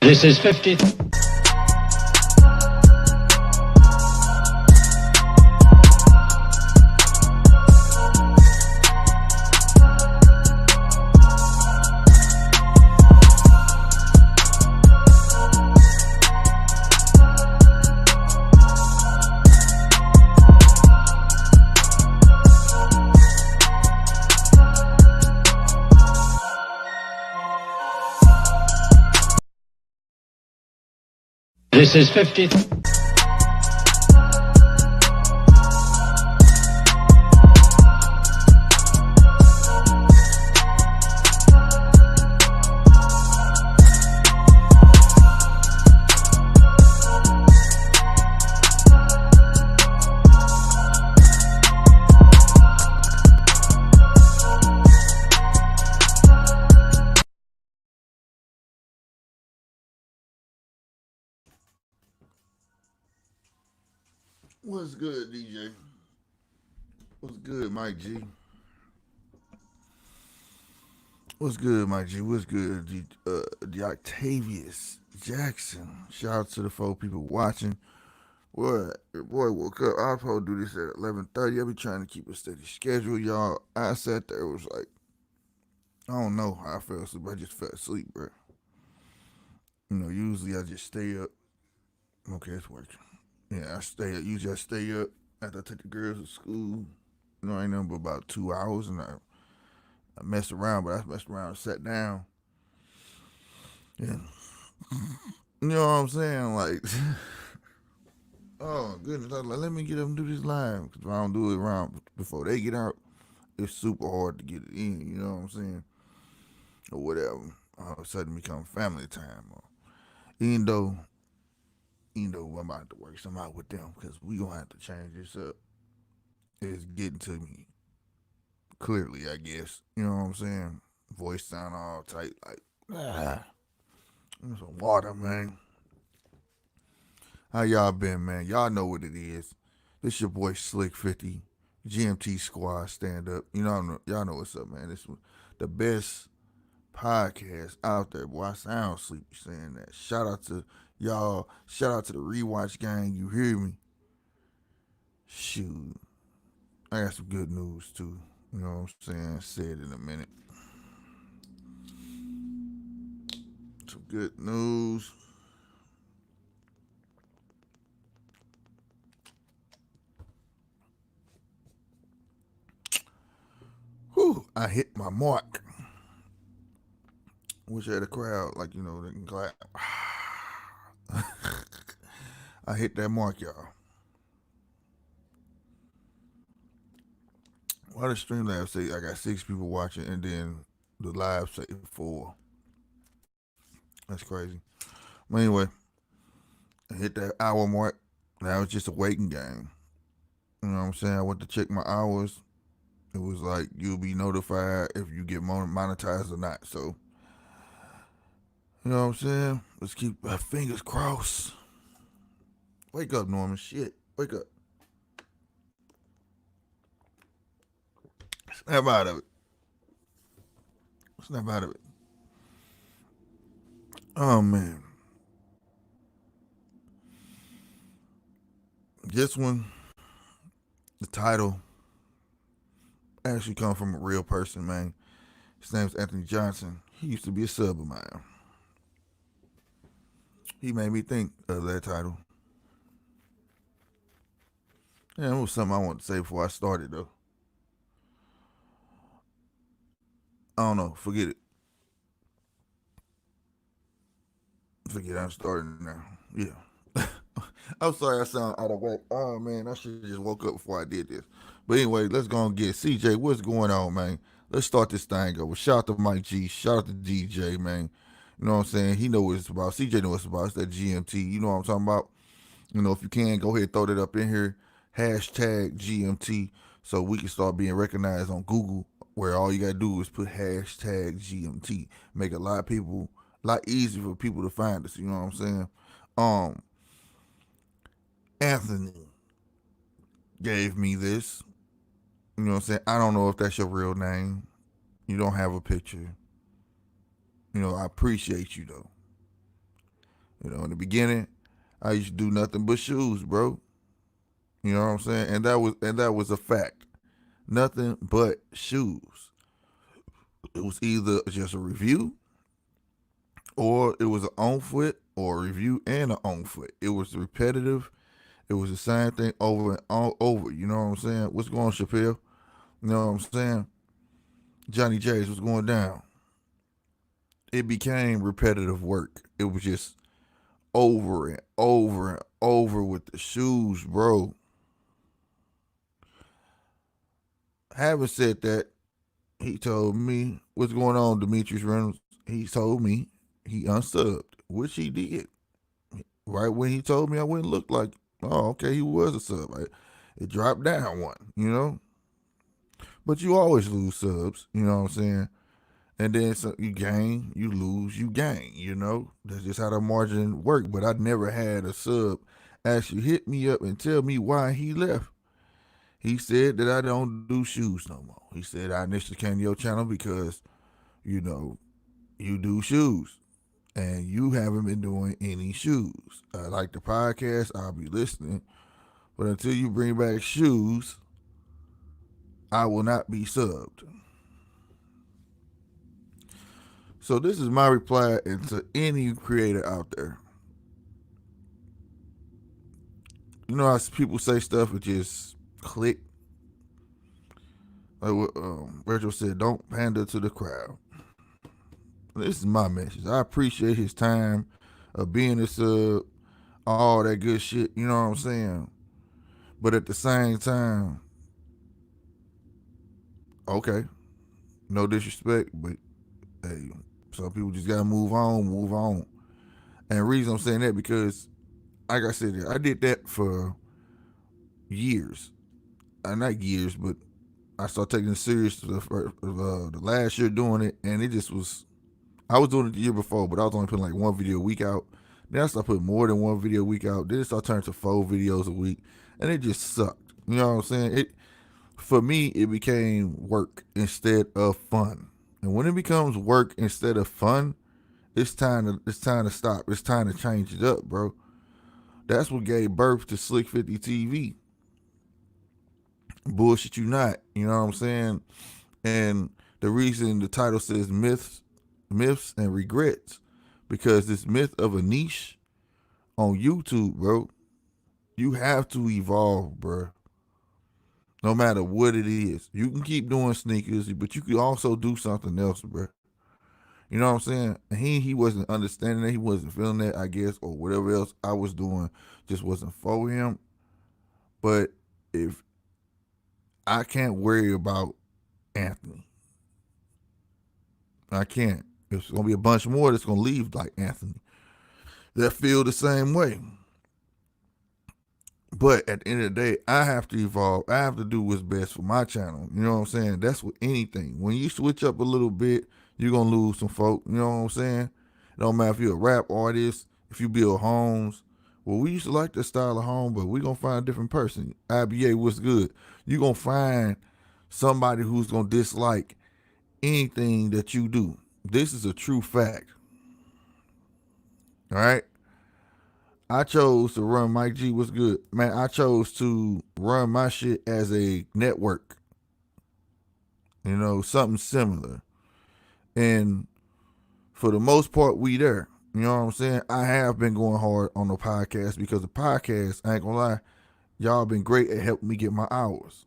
This is 50. This is 50. What's good, DJ? What's good, Mike G? What's good, Mike G? What's good, the Octavius Jackson? Shout out to the 4 people watching. Boy, woke up. I'll probably do this at 11:30. I'll be trying to keep a steady schedule, y'all. I sat there, was like, I don't know how I fell asleep. I just fell asleep, bro. You know, usually I just stay up. Okay, it's working. Yeah, I stay up. Usually I stay up after I take the girls to school. You know, I ain't nothing but about 2 hours, and I messed around, but I messed around and sat down. Yeah. You know what I'm saying? Like, oh, goodness. I was like, let me get up and do this live. Because if I don't do it around before they get out, it's super hard to get it in. You know what I'm saying? Or whatever. All of a sudden become family time. Even though I'm about to work something out with them, because we going to have to change this up. It's getting to me clearly, I guess. You know what I'm saying? Voice sound all tight, like, some water, man. How y'all been, man? Y'all know what it is. This your boy SLK50, GMT Squad, stand up. You know, y'all know what's up, man. This is the best podcast out there. Boy, I sound sleepy saying that. Shout out to y'all. Shout out to the Rewatch gang. You hear me? Shoot. I got some good news, too. You know what I'm saying? Say it in a minute. Some good news. Whew, I hit my mark. Wish I had a crowd, like, you know, they can clap. I hit that mark, y'all. Why the Streamlabs say I got 6 people watching and then the live say 4? That's crazy. But anyway, I hit that hour mark. Now it's just a waiting game. You know what I'm saying? I went to check my hours. It was like, you'll be notified if you get monetized or not. So, you know what I'm saying? Let's keep our fingers crossed. Wake up, Norman. Shit. Wake up. Snap out of it. Snap out of it. Oh, man. This one, the title, actually comes from a real person, man. His name's Anthony Johnson. He used to be a sub of mine. He made me think of that title. Yeah, it was something I wanted to say before I started, though. I don't know. Forget it. Forget it. I'm starting now. Yeah. I'm sorry I sound out of whack. Oh, man, I should have just woke up before I did this. But anyway, let's go and get CJ. What's going on, man? Let's start this thing over. Shout out to Mike G. Shout out to DJ, man. You know what I'm saying? He know what it's about. CJ know what it's about. It's that GMT. You know what I'm talking about? You know, if you can, go ahead and throw that up in here. Hashtag GMT so we can start being recognized on Google, where all you got to do is put hashtag GMT. Make a lot easier for people to find us. You know what I'm saying? Anthony gave me this. You know what I'm saying? I don't know if that's your real name. You don't have a picture. You know, I appreciate you, though. In the beginning, I used to do nothing but shoes, bro. You know what I'm saying? And that was a fact. Nothing but shoes. It was either just a review or it was an on foot or a review and an on foot. It was repetitive. It was the same thing over and over. You know what I'm saying? What's going on, Chappelle? You know what I'm saying? Johnny J's, what's going down? It became repetitive work. It was just over and over and over with the shoes, bro. Having said that, he told me, what's going on, Demetrius Reynolds? He told me he unsubbed, which he did. Right when he told me, I went and looked like, oh, okay, he was a sub. It dropped down one, you know? But you always lose subs, you know what I'm saying? And then you gain, you lose, you gain, you know? That's just how the margin worked. But I never had a sub actually hit me up and tell me why he left. He said that I don't do shoes no more. He said I initially came to your channel because, you know, you do shoes and you haven't been doing any shoes. I like the podcast, I'll be listening. But until you bring back shoes, I will not be subbed. So this is my reply to any creator out there. You know how people say stuff it just click. Like what Virgil said, don't pander to the crowd. This is my message. I appreciate his time of being a sub, all that good shit. You know what I'm saying? But at the same time, okay, no disrespect, but hey, some people just gotta move on, move on. And the reason I'm saying that because, like I said, I did that for years. Not years, but I started taking it serious the last year doing it, and it just was. I was doing it the year before, but I was only putting like one video a week out. Then I started putting more than one video a week out. Then it started turning to 4 videos a week, and it just sucked. You know what I'm saying? For me, it became work instead of fun. And when it becomes work instead of fun, it's time to stop. It's time to change it up, bro. That's what gave birth to SLK50 TV. Bullshit you not. You know what I'm saying? And the reason the title says myths and regrets, because this myth of a niche on YouTube, bro, you have to evolve, bro. No matter what it is, you can keep doing sneakers, but you could also do something else, bro. You know what I'm saying? He wasn't understanding that. He wasn't feeling that, I guess, or whatever else I was doing just wasn't for him. But if I can't worry about Anthony, I can't. There's gonna be a bunch more that's gonna leave like Anthony that feel the same way. But at the end of the day, I have to evolve. I have to do what's best for my channel. You know what I'm saying? That's with anything. When you switch up a little bit, you're gonna lose some folk. You know what I'm saying? It don't matter if you're a rap artist, if you build homes. Well, we used to like this style of home, but we're gonna find a different person. IBA, what's good? You're gonna find somebody who's gonna dislike anything that you do. This is a true fact. All right. I chose to run Mike G. What's good, man? I chose to run my shit as a network. You know, something similar. And for the most part, we there. You know what I'm saying? I have been going hard on the podcast because the podcast, I ain't gonna lie, y'all been great at helping me get my hours.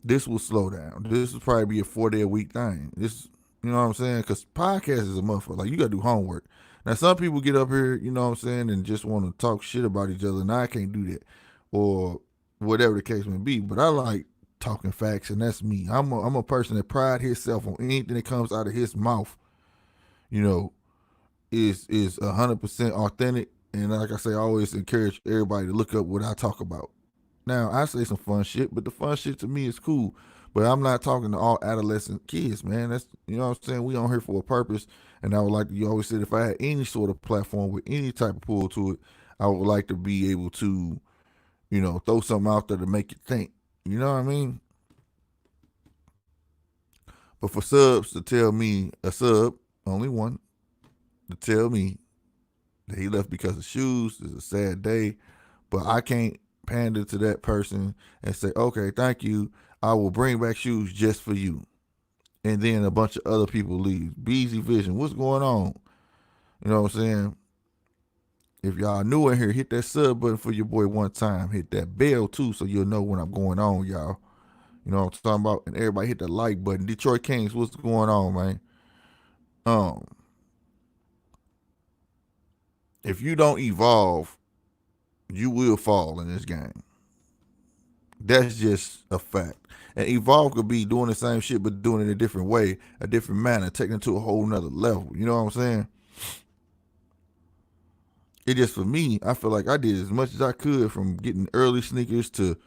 This will slow down. This will probably be a 4-day a week thing. This, you know what I'm saying? Because podcast is a motherfucker. Like, you gotta do homework. Now, some people get up here, you know what I'm saying, and just want to talk shit about each other, and I can't do that, or whatever the case may be. But I like talking facts, and that's me. I'm a person that pride himself on anything that comes out of his mouth, you know, is 100% authentic. And like I say, I always encourage everybody to look up what I talk about. Now, I say some fun shit, but the fun shit to me is cool. But I'm not talking to all adolescent kids, man. That's, you know what I'm saying? We on here for a purpose. And I would like to, you always said, if I had any sort of platform with any type of pull to it, I would like to be able to, you know, throw something out there to make you think. You know what I mean? But for subs to tell me, a sub, only one, to tell me that he left because of shoes. It's a sad day, but I can't pander to that person and say, okay, thank you. I will bring back shoes just for you. And then a bunch of other people leave. Beezy Vision, what's going on? You know what I'm saying? If y'all new in here, hit that sub button for your boy one time. Hit that bell too, so you'll know when I'm going on, y'all. You know what I'm talking about? And everybody hit the like button. Detroit Kings, what's going on, man? Um, if you don't evolve, you will fall in this game. That's just a fact. And evolve could be doing the same shit but doing it a different way, a different manner, taking it to a whole nother level. You know what I'm saying? It just for me, I feel like I did as much as I could from getting early sneakers to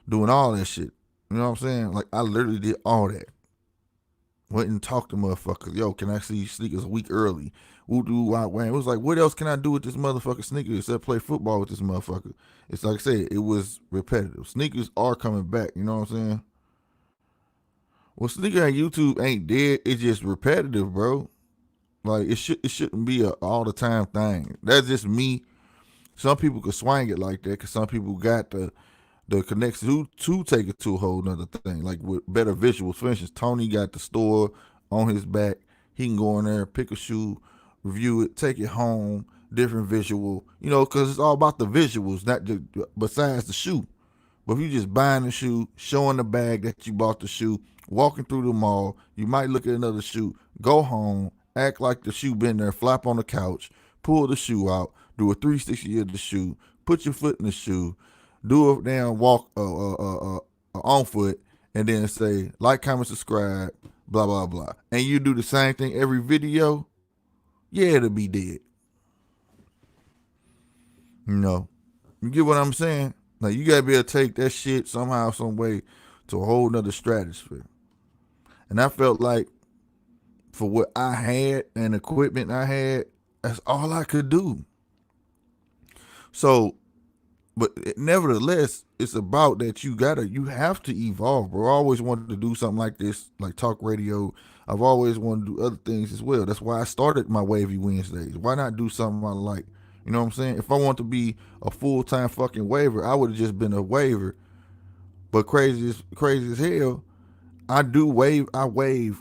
doing all that shit. You know what I'm saying? Like I literally did all that. Went and talked to motherfuckers. Yo, can I see sneakers a week early? Woo do wild wham. It was like, what else can I do with this motherfucking sneaker except play football with this motherfucker? It's like I said, it was repetitive. Sneakers are coming back. You know what I'm saying? Well, sneaker on YouTube ain't dead. It's just repetitive, bro. Like it shouldn't be a all the time thing. That's just me. Some people could swing it like that because some people got the connection to take it to a whole nother thing, like with better visuals. For instance, Tony got the store on his back. He can go in there, pick a shoe, review it, take it home, different visual, because it's all about the visuals, not just besides the shoe. But if you just buying the shoe, showing the bag that you bought the shoe, walking through the mall, you might look at another shoe, go home, act like the shoe been there, flop on the couch, pull the shoe out, do a 360 of the shoe, put your foot in the shoe, do a damn walk on foot, and then say like, comment, subscribe, blah blah blah. And you do the same thing every video, yeah, it'll be dead. You get what I'm saying? Like you gotta be able to take that shit somehow, some way, to a whole nother stratosphere. And I felt like for what I had and equipment I had, that's all I could do. So, but nevertheless, it's about that you have to evolve, bro. I always wanted to do something like this, like talk radio. I've always wanted to do other things as well. That's why I started my Wavy Wednesdays. Why not do something I like? You know what I'm saying? If I want to be a full-time fucking waver, I would have just been a waver. But crazy as hell, I do wave videos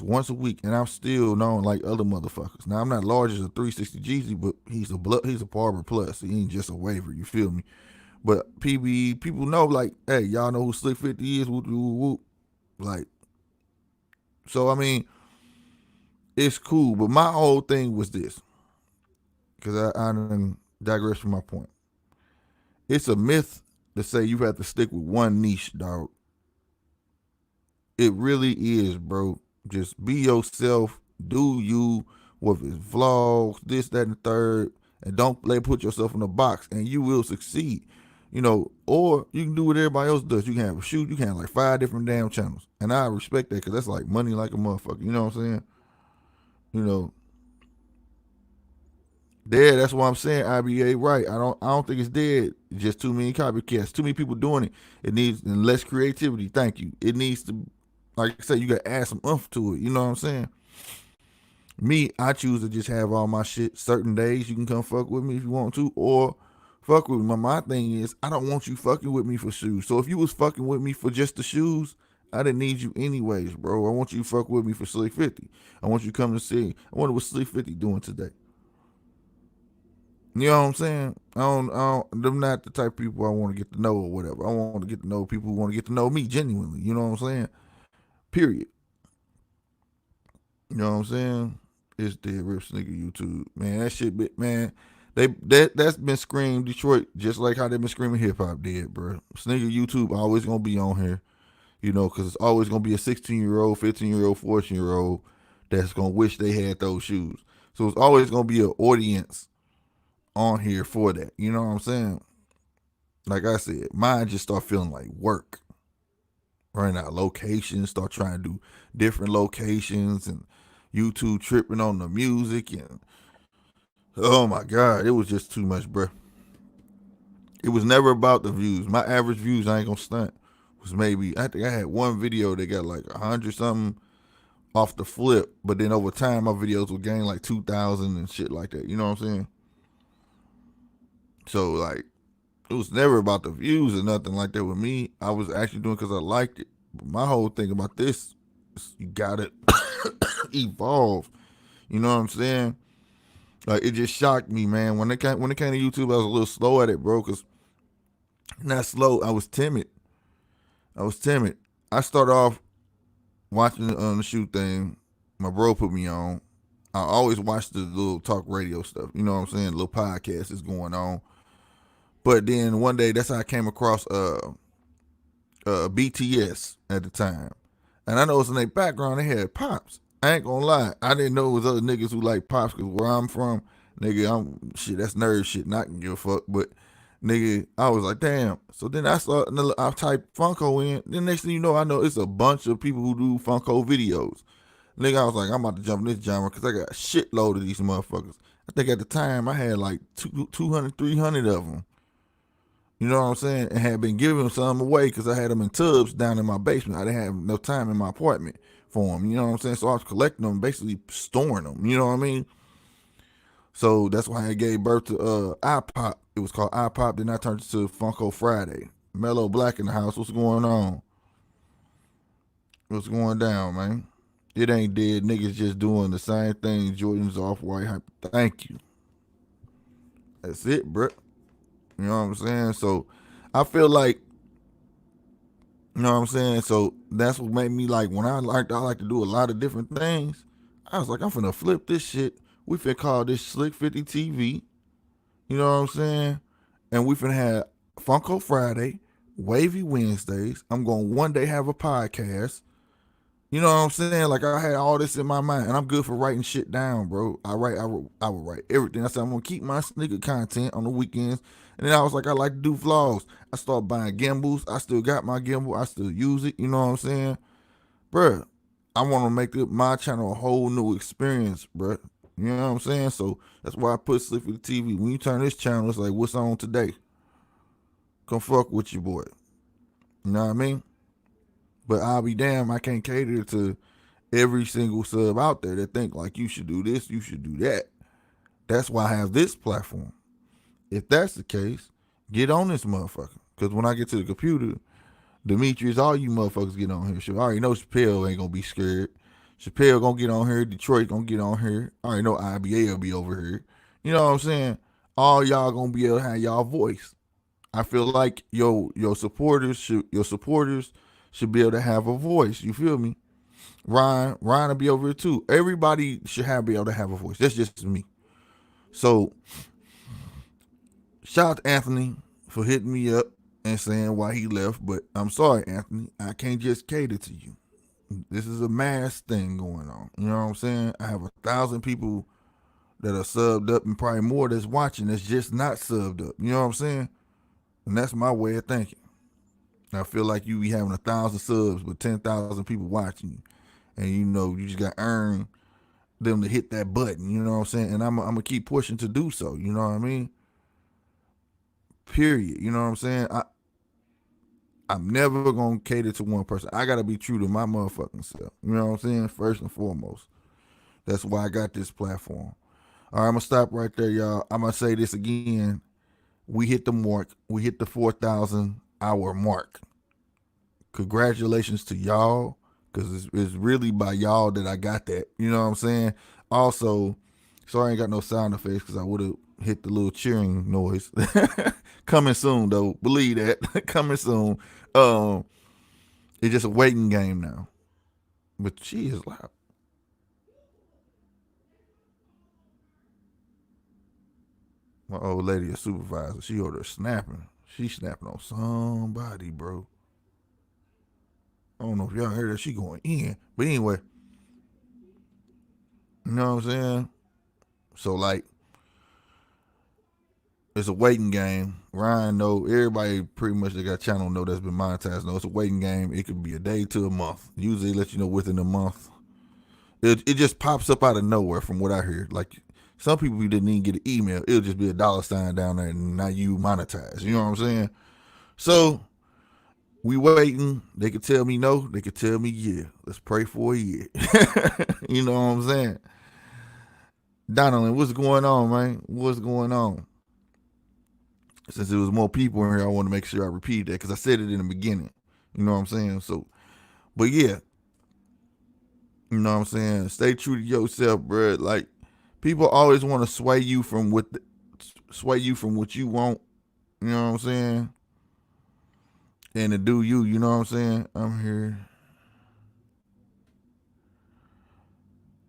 once a week, and I'm still known like other motherfuckers. Now I'm not large as a 360 Jeezy, but he's a Barber Plus. He ain't just a waiver. You feel me? But PB people know, like, hey, y'all know who SLK50 is? Whoop, whoop, whoop. Like, so I mean, it's cool. But my whole thing was this, because I digress from my point. It's a myth to say you have to stick with one niche, dog. It really is, bro. Just be yourself. Do you, with his vlogs, this, that, and the third, and don't put yourself in a box, and you will succeed. Or you can do what everybody else does. You can have a shoot. You can have like 5 different damn channels, and I respect that because that's like money like a motherfucker. You know what I'm saying? Dead. That's what I'm saying. IBA right. I don't think it's dead. Just too many copycats. Too many people doing it. It needs less creativity. Thank you. It needs to, like I said, you got to add some oomph to it. You know what I'm saying? Me, I choose to just have all my shit certain days. You can come fuck with me if you want to, or fuck with me. My thing is, I don't want you fucking with me for shoes. So if you was fucking with me for just the shoes, I didn't need you anyways, bro. I want you to fuck with me for SLK50. I want you to come to see. I wonder what SLK50 doing today. You know what I'm saying? I'm not the type of people I want to get to know or whatever. I want to get to know people who want to get to know me genuinely. You know what I'm saying? Period. You know what I'm saying? It's dead rip sneaker YouTube. Man, that shit, man, that's been screamed Detroit just like how they been screaming hip hop did, bro. Sneaker YouTube always gonna be on here, because it's always gonna be a 16-year-old, 15-year-old, 14-year-old that's gonna wish they had those shoes. So it's always gonna be an audience on here for that. You know what I'm saying? Like I said, mine just start feeling like work. Running out locations, start trying to do different locations, and YouTube tripping on the music, and oh my God, it was just too much, bro. It was never about the views. My average views, I ain't gonna stunt, was maybe, I think I had one video that got like 100 something off the flip, but then over time my videos would gain like 2,000 and shit like that. You know what I'm saying? So like it was never about the views or nothing like that with me. I was actually doing because I liked it. But my whole thing about this is you gotta evolve. You know what I'm saying? Like it just shocked me, man. When it came to YouTube, I was a little slow at it, bro. Cause not slow, I was timid. I started off watching the shoot thing. My bro put me on. I always watch the little talk radio stuff. You know what I'm saying? Little podcast is going on. But then one day, that's how I came across BTS at the time. And I noticed in their background they had Pops. I ain't gonna lie, I didn't know it was other niggas who like Pops, because where I'm from, nigga, that's nerd shit, not give a fuck. But nigga, I was like, damn. So then I typed Funko in. Then next thing you know, I know it's a bunch of people who do Funko videos. Nigga, I was like, I'm about to jump in this genre because I got a shitload of these motherfuckers. I think at the time I had like 200, 300 of them. You know what I'm saying? And had been giving some away because I had them in tubs down in my basement. I didn't have no time in my apartment for them. You know what I'm saying? So I was collecting them, basically storing them. You know what I mean? So that's why I gave birth to iPop. It was called iPop. Then I turned it to Funko Friday. Mellow Black in the house. What's going on? What's going down, man? It ain't dead. Niggas just doing the same thing. Jordan's off-white. Thank you. That's it, bro. You know what I'm saying? So I feel like, you know what I'm saying? So that's what made me like, when I like to do a lot of different things. I was like, I'm finna flip this shit. We finna call this SLK50TV. You know what I'm saying? And we finna have Funko Friday, Wavy Wednesdays. I'm going to one day have a podcast. You know what I'm saying? Like I had all this in my mind, and I'm good for writing shit down, bro. I would write everything. I said I'm gonna keep my sneaker content on the weekends, and then I was like, I like to do vlogs. I started buying gimbals. I still got my gimbal. I still use it. You know what I'm saying, bro? I want to make my channel a whole new experience, bro. You know what I'm saying? So that's why I put SLK50TV. When you turn this channel, it's like, what's on today? Come fuck with your boy. You know what I mean? But I'll be damned, I can't cater to every single sub out there that think like you should do this, you should do that. That's why I have this platform. If that's the case, get on this motherfucker. Because when I get to the computer, Demetrius, all you motherfuckers get on here. So I already know Chappelle ain't gonna be scared. Chappelle gonna get on here. Detroit gonna get on here. I already know IBA will be over here. You know what I'm saying? All y'all gonna be able to have y'all voice. I feel like your supporters should be able to have a voice. You feel me? Ryan will be over here too. Everybody should be able to have a voice. That's just me. So shout out to Anthony for hitting me up and saying why he left. But I'm sorry, Anthony. I can't just cater to you. This is a mass thing going on. You know what I'm saying? I have 1,000 people that are subbed up and probably more that's watching that's just not subbed up. You know what I'm saying? And that's my way of thinking. I feel like you be having 1,000 subs with 10,000 people watching you. And you know, you just got to earn them to hit that button. You know what I'm saying? And I'm going to keep pushing to do so. You know what I mean? Period. You know what I'm saying? I'm never going to cater to one person. I got to be true to my motherfucking self. You know what I'm saying? First and foremost. That's why I got this platform. All right, I'm going to stop right there, y'all. I'm going to say this again. We hit the mark. We hit the 4,000 hour mark. Congratulations to y'all, because it's really by y'all that I got that. You know what I'm saying? Also, sorry I ain't got no sound effects because I would have hit the little cheering noise. Coming soon, though. Believe that. Coming soon. It's just a waiting game now. But she is loud. My old lady, a supervisor, she over there snapping. She snapping on somebody, bro. I don't know if y'all heard that. She going in. But anyway. You know what I'm saying? So, like, it's a waiting game. Ryan know, everybody pretty much that got channel know that's been monetized know it's a waiting game. It could be a day to a month. Usually let you know within a month. It just pops up out of nowhere from what I heard. Like, some people didn't even get an email. It'll just be a $sign down there and now you monetize. You know what I'm saying? So We waiting. They could tell me no. They could tell me yeah. Let's pray for a year. You know what I'm saying? Donald, what's going on, man? What's going on? Since there was more people in here, I want to make sure I repeat that because I said it in the beginning. You know what I'm saying? So, but yeah, you know what I'm saying? Stay true to yourself, bro. Like, people always want to sway you from what you want. You know what I'm saying? And to do you. You know what I'm saying? I'm here.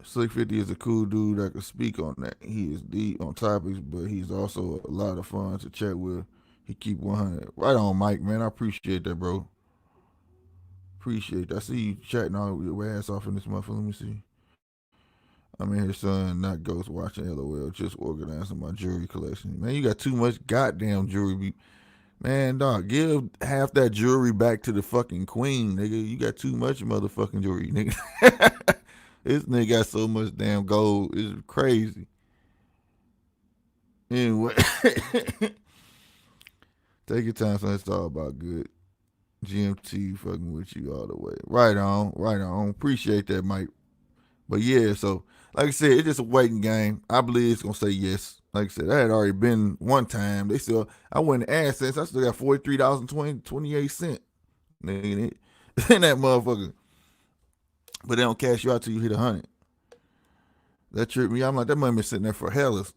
SLK50 is a cool dude that can speak on that. He is deep on topics, but he's also a lot of fun to chat with. He keep 100. Right on, Mike, man. I appreciate that, bro. Appreciate that. I see you chatting all your ass off in this motherfucker. Let me see. I'm in here, son, not ghost watching LOL, just organizing my jewelry collection. Man, you got too much goddamn jewelry. Man, dog, give half that jewelry back to the fucking queen, nigga. You got too much motherfucking jewelry, nigga. This nigga got so much damn gold. It's crazy. Anyway, take your time, son. It's all about good. GMT fucking with you all the way. Right on, right on. Appreciate that, Mike. But yeah, so like I said, it's just a waiting game. I believe it's gonna say yes. Like I said, that had already been one time. They still, I went to AdSense. I still got $43.28. Nigga, in that motherfucker. But they don't cash you out till you hit 100. That tripped me. I'm like, that money been sitting there for hellas.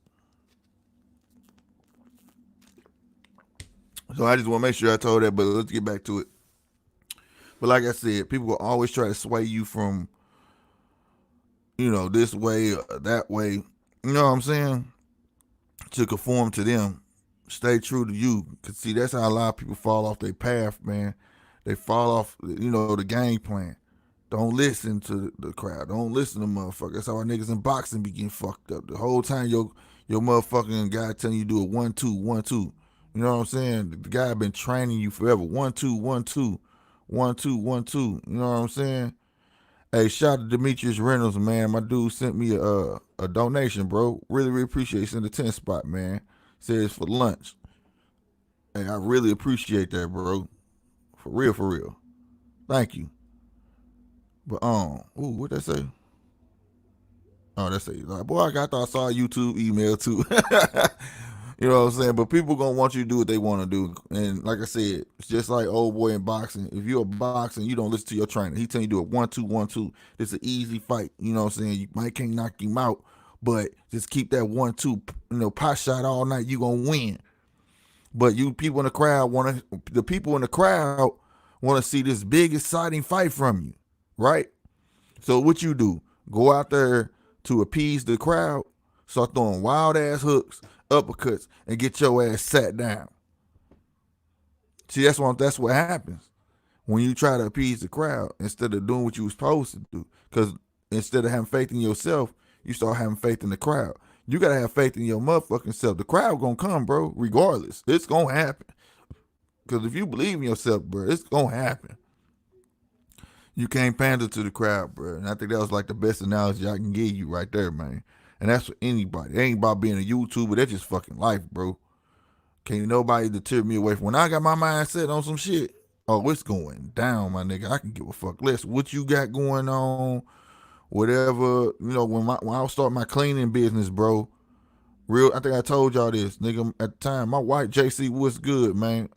So I just want to make sure I told that. But let's get back to it. But like I said, people will always try to sway you from, this way or that way. You know what I'm saying? To conform to them. Stay true to you. Because, see, that's how a lot of people fall off their path, man. They fall off, the game plan. Don't listen to the crowd. Don't listen to motherfuckers. That's how our niggas in boxing be getting fucked up. The whole time your motherfucking guy telling you do a 1-2, 1-2. You know what I'm saying? The guy been training you forever. 1-2, 1-2, 1-2, 1-2. You know what I'm saying? Hey, shout out to Demetrius Reynolds, man. My dude sent me a donation, bro. Really, really appreciate it. Sent a 10 spot, man. Says for lunch. Hey, I really appreciate that, bro. For real, for real. Thank you. But what that say? Oh, that say like, boy, I thought I saw a YouTube email too. You know what I'm saying? But people gonna want you to do what they want to do. And like I said, it's just like old boy in boxing. If you're a boxing, you don't listen to your trainer. He tell you do a 1-2, 1-2. It's an easy fight. You know what I'm saying? You might can't knock him out, but just keep that 1-2, pot shot all night. You gonna win. But the people in the crowd want to see this big exciting fight from you, right? So what you do? Go out there to appease the crowd, start throwing wild ass hooks, uppercuts, and get your ass sat down. See, that's what happens when you try to appease the crowd instead of doing what you were supposed to do. Because instead of having faith in yourself, you start having faith in the crowd. You gotta have faith in your motherfucking self. The crowd gonna come, bro, regardless. It's gonna happen. Because if you believe in yourself, bro, it's gonna happen. You can't pander to the crowd, bro. And I think that was like the best analogy I can give you right there, man. And that's for anybody. It ain't about being a YouTuber. That's just fucking life, bro. Can't nobody deter me away from when I got my mind set on some shit. Oh, it's going down, my nigga. I can give a fuck less what you got going on, whatever. When I start my cleaning business, bro. I think I told y'all this, nigga. At the time, my wife JC was good, man.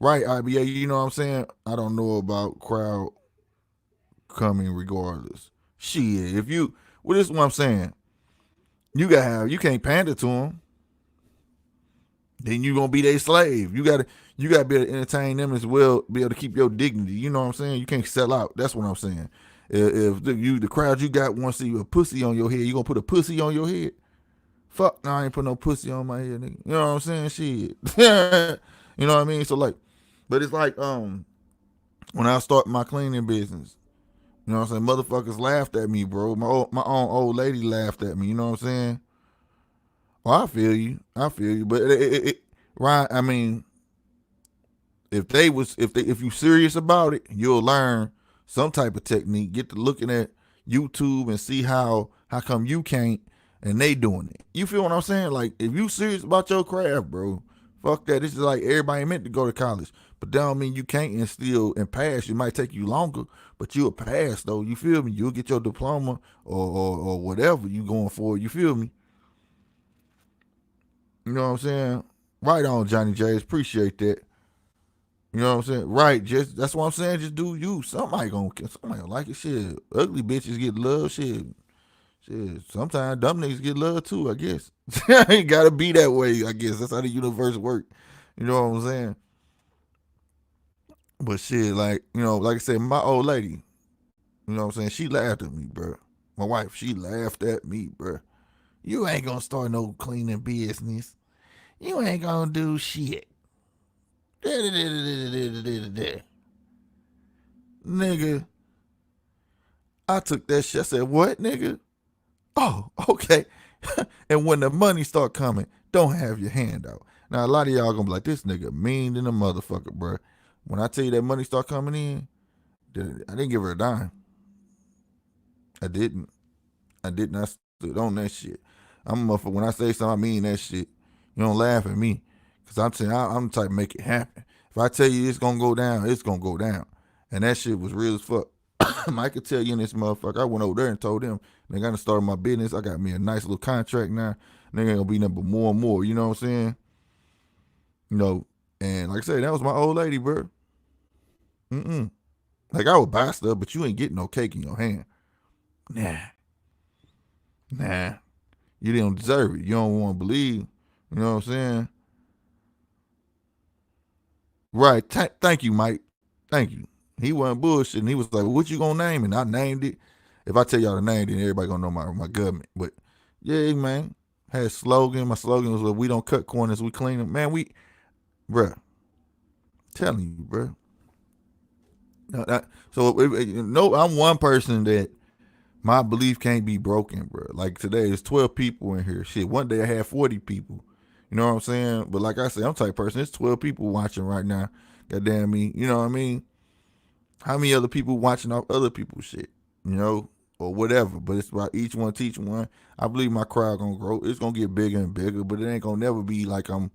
Right, IBA. You know what I'm saying? I don't know about crowd coming regardless. Shit, this is what I'm saying. You can't pander to them. Then you gonna be their slave. You gotta be able to entertain them as well, be able to keep your dignity. You know what I'm saying? You can't sell out. That's what I'm saying. If the crowd you got wants to see a pussy on your head, you gonna put a pussy on your head? Fuck, no, I ain't put no pussy on my head, nigga. You know what I'm saying? Shit. You know what I mean? So like, but it's like when I start my cleaning business, you know what I'm saying? Motherfuckers laughed at me, bro. My own old lady laughed at me. You know what I'm saying? Well, I feel you. But right? I mean, if you serious about it, you'll learn some type of technique. Get to looking at YouTube and see how come you can't and they doing it. You feel what I'm saying? Like if you serious about your craft, bro, fuck that. This is like everybody meant to go to college. But that don't mean you can't instill and pass. It might take you longer, but you'll pass though. You feel me? You'll get your diploma or whatever you going for. You feel me? You know what I'm saying? Right on, Johnny J's. Appreciate that. You know what I'm saying? Right. Just that's what I'm saying. Just do you. Somebody gonna like it. Shit. Ugly bitches get love. Shit. Sometimes dumb niggas get love too, I guess. Ain't gotta be that way, I guess. That's how the universe work. You know what I'm saying? But shit, like, like I said, my old lady, you know what I'm saying? She laughed at me, bro. My wife, she laughed at me, bro. You ain't gonna start no cleaning business. You ain't gonna do shit. Nigga, I took that shit. I said, what, nigga? Oh, okay. And when the money start coming, don't have your hand out. Now, a lot of y'all gonna be like, this nigga mean than a motherfucker, bro. When I tell you that money start coming in, I didn't give her a dime. I didn't. I stood on that shit. I'm a motherfucker. When I say something, I mean that shit. You don't laugh at me. Because I'm saying, I'm the type to make it happen. If I tell you it's gonna go down, it's gonna go down. And that shit was real as fuck. I could tell you in this motherfucker, I went over there and told them, nigga, I done started my business. I got me a nice little contract now. Nigga ain't gonna be nothing but more and more. You know what I'm saying? And like I said, that was my old lady, bro. Like I would buy stuff, but you ain't getting no cake in your hand. Nah. You don't deserve it. You don't want to believe. You know what I'm saying? Right. Thank you, Mike. Thank you. He wasn't bullshitting. He was like, well, what you gonna name? And I named it. If I tell y'all the name, then everybody gonna know my government. But yeah, man. Had a slogan. My slogan was, we don't cut corners, we clean them. Man, bruh. Telling you, bruh. I'm one person that my belief can't be broken, bro. Like today, there's 12 people in here. Shit, one day I had 40 people. You know what I'm saying? But like I said, I'm the type of person. There's 12 people watching right now. Goddamn me. You know what I mean? How many other people watching off other people's shit? Or whatever. But it's about each one teach one. I believe my crowd gonna grow. It's gonna get bigger and bigger, but it ain't gonna never be like I'm.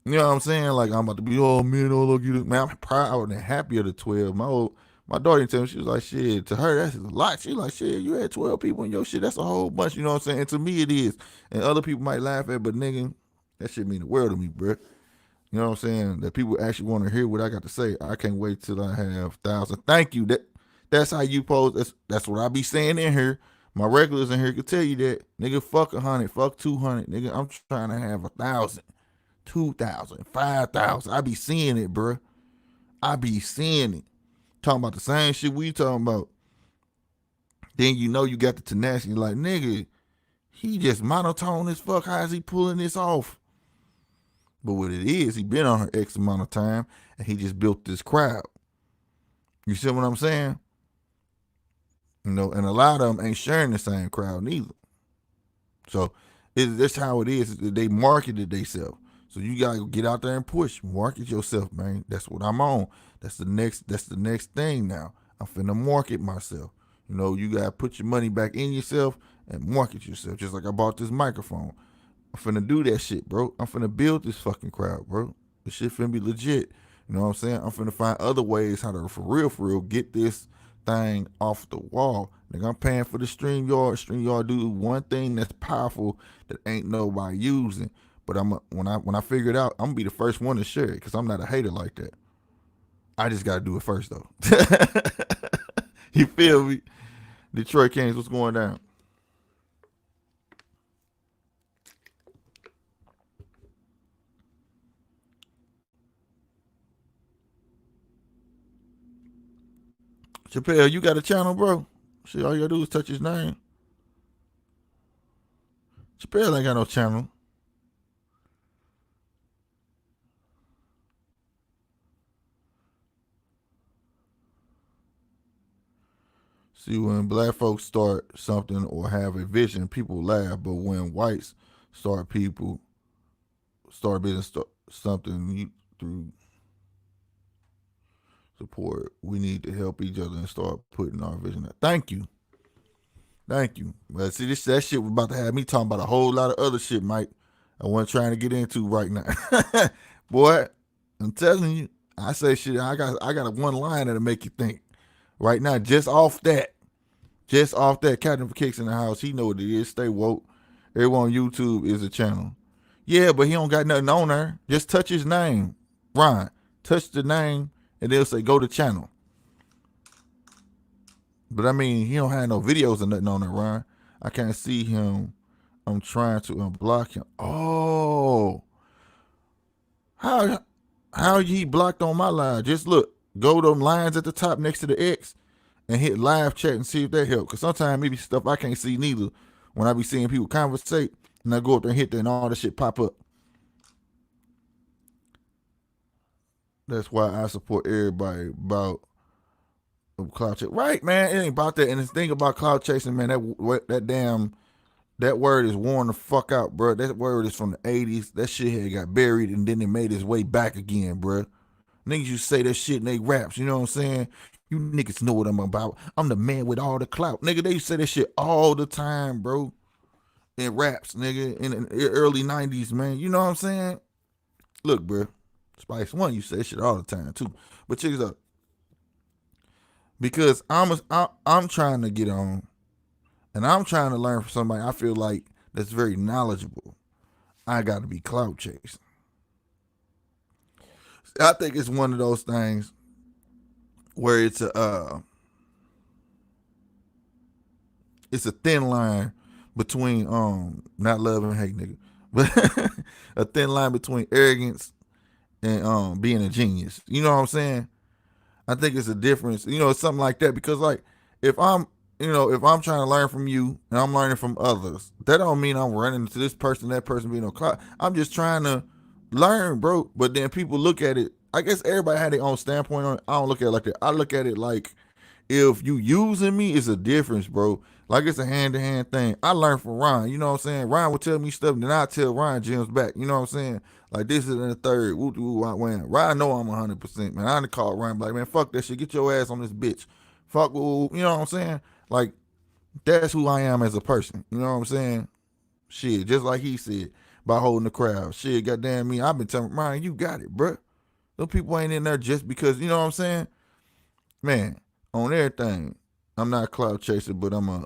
You know what I'm saying? Like I'm about to be, oh man, oh look you, man. I'm proud and happy of the 12. My daughter didn't tell me, she was like, shit, to her, that's a lot. She like, shit, you had 12 people in your shit. That's a whole bunch, you know what I'm saying? And to me, it is. And other people might laugh at it, but nigga, that shit mean the world to me, bro. You know what I'm saying? That people actually want to hear what I got to say. I can't wait till I have 1,000. Thank you. That's how you pose. That's what I be saying in here. My regulars in here can tell you that. Nigga, fuck 100, fuck 200. Nigga, I'm trying to have 1,000, 2,000, 5,000. I be seeing it, bro. I be seeing it. Talking about the same shit we talking about. Then you got the tenacity. Like, nigga, he just monotone as fuck. How is he pulling this off? But what it is, he been on her X amount of time, and he just built this crowd. You see what I'm saying? And a lot of them ain't sharing the same crowd neither. So that's how it is. They marketed themselves. So you gotta get out there and push. Market yourself, man. That's what I'm on. That's the next thing now. I'm finna market myself. You gotta put your money back in yourself and market yourself. Just like I bought this microphone. I'm finna do that shit, bro. I'm finna build this fucking crowd, bro. This shit finna be legit. You know what I'm saying? I'm finna find other ways how to, for real, get this thing off the wall. Nigga, I'm paying for the StreamYard. StreamYard do one thing that's powerful that ain't nobody using. But when I figure it out, I'm gonna be the first one to share it because I'm not a hater like that. I just gotta do it first though. You feel me? Detroit Kings, what's going down? Chappelle, you got a channel, bro? Shit, all you gotta do is touch his name. Chappelle ain't got no channel. See, when black folks start something or have a vision, people laugh. But when whites start business, something through support, we need to help each other and start putting our vision out. Thank you. But see, that shit was about to have me talking about a whole lot of other shit, Mike. I wasn't trying to get into right now. Boy, I'm telling you, I say shit. I got a one line that'll make you think. Right now, just off that, Captain for Kicks in the house. He know what it is. Stay woke. Everyone on YouTube is a channel. Yeah, but he don't got nothing on there. Just touch his name, Ron. Touch the name, and they'll say go to channel. But I mean, he don't have no videos or nothing on there, Ron. I can't see him. I'm trying to unblock him. Oh, how he blocked on my line? Just look, go to them lines at the top next to the X and hit live chat and see if that helps. Cause sometimes maybe stuff I can't see neither when I be seeing people conversate and I go up there and hit that and all that shit pop up. That's why I support everybody about cloud chasing. Right, man. It ain't about that. And the thing about cloud chasing, man, that word is worn the fuck out, bro. That word is from the 80s. That shit had got buried and then it made its way back again, bro. Niggas used to say that shit in they raps, you know what I'm saying? You niggas know what I'm about. I'm the man with all the clout. Nigga, they used to say that shit all the time, bro. In raps, nigga, in the early 90s, man. You know what I'm saying? Look, bro. Spice One, you say that shit all the time, too. But check this out. Because I'm trying to get on, and I'm trying to learn from somebody I feel like that's very knowledgeable. I got to be clout chasing. I think it's one of those things where it's a thin line between not love and hate, nigga, but a thin line between arrogance and being a genius. You know what I'm saying? I think it's a difference. You know, it's something like that because like if I'm trying to learn from you and I'm learning from others, that don't mean I'm running to this person, that person being no clout. I'm just trying to learn, bro. But then people look at it. I guess everybody had their own standpoint on it. I don't look at it like that. I look at it like if you using me, it's a difference, bro. Like it's a hand-to-hand thing. I learned from Ryan. You know what I'm saying? Ryan would tell me stuff, and then I tell Ryan gems back. You know what I'm saying? Like this is in the third. Ryan know I'm 100%, man. I done called Ryan like, man, fuck that shit. Get your ass on this bitch. Fuck, you know what I'm saying? Like, that's who I am as a person. You know what I'm saying? Shit, just like he said, by holding the crowd. Shit, goddamn me. I've been telling Ryan, you got it, bro. Those people ain't in there just because, you know what I'm saying? Man, on everything, I'm not a cloud chaser, but I'm a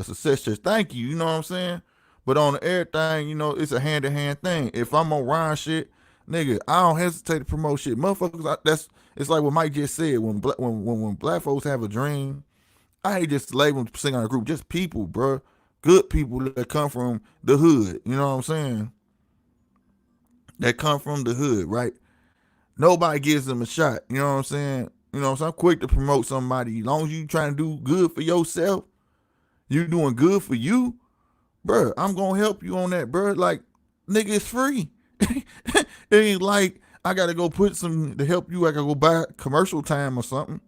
success chaser. Thank you, you know what I'm saying? But on everything, you know, it's a hand-to-hand thing. If I'm on Ryan shit, nigga, I don't hesitate to promote shit. Motherfuckers, it's like what Mike just said. When black folks have a dream, I hate just label them sing on a group. Just people, bro. Good people that come from the hood. You know what I'm saying? That come from the hood, right? Nobody gives them a shot. You know what I'm saying? You know what I'm saying? I'm quick to promote somebody. As long as you trying to do good for yourself, you doing good for you, bro, I'm going to help you on that, bro. Like, nigga, it's free. It ain't like I got to go put some to help you. I got to go buy commercial time or something.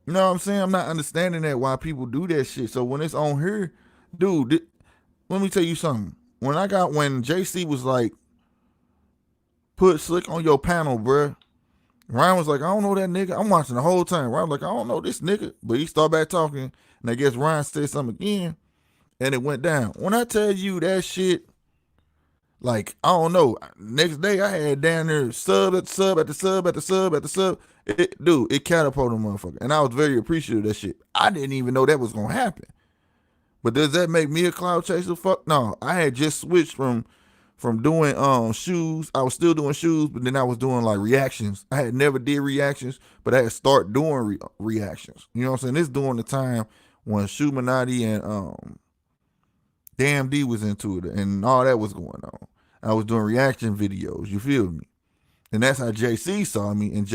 You know what I'm saying? I'm not understanding that why people do that shit. So when it's on here, dude, let me tell you something. When JC was like, put Slick on your panel, bruh. Ryan was like, I don't know that nigga. I'm watching the whole time. Ryan was like, I don't know this nigga. But he started back talking, and I guess Ryan said something again, and it went down. When I tell you that shit, like, I don't know. Next day, I had down there sub at the sub at the sub at the sub at the sub. It catapulted motherfucker. And I was very appreciative of that shit. I didn't even know that was going to happen. But does that make me a cloud chaser? Fuck no. I had just switched from doing shoes. I was still doing shoes, but then I was doing like reactions. I had never did reactions, but I had start doing reactions. You know what I'm saying? This during the time when Shumanati and Damn D was into it and all that was going on. I was doing reaction videos, you feel me? And that's how JC saw me. And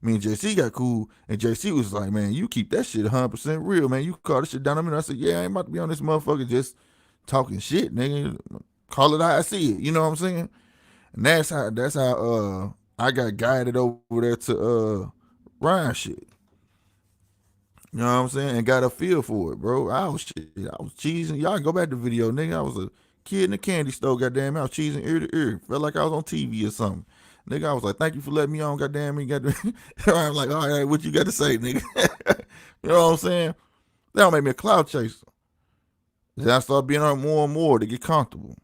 me and JC got cool. And JC was like, man, you keep that shit 100% real, man. You call this shit down on me. I said, yeah, I ain't about to be on this motherfucker just talking shit, nigga. Call it how I see it. You know what I'm saying? And that's how I got guided over there to Ryan shit. You know what I'm saying? And got a feel for it, bro. I was cheesing. Y'all can go back to the video, nigga. I was a kid in the candy store, goddamn. I was cheesing ear to ear. Felt like I was on TV or something. Nigga, I was like, thank you for letting me on, goddamn me. I'm like, all right, what you got to say, nigga? You know what I'm saying? That don't make me a cloud chaser. Then I started being on more and more to get comfortable.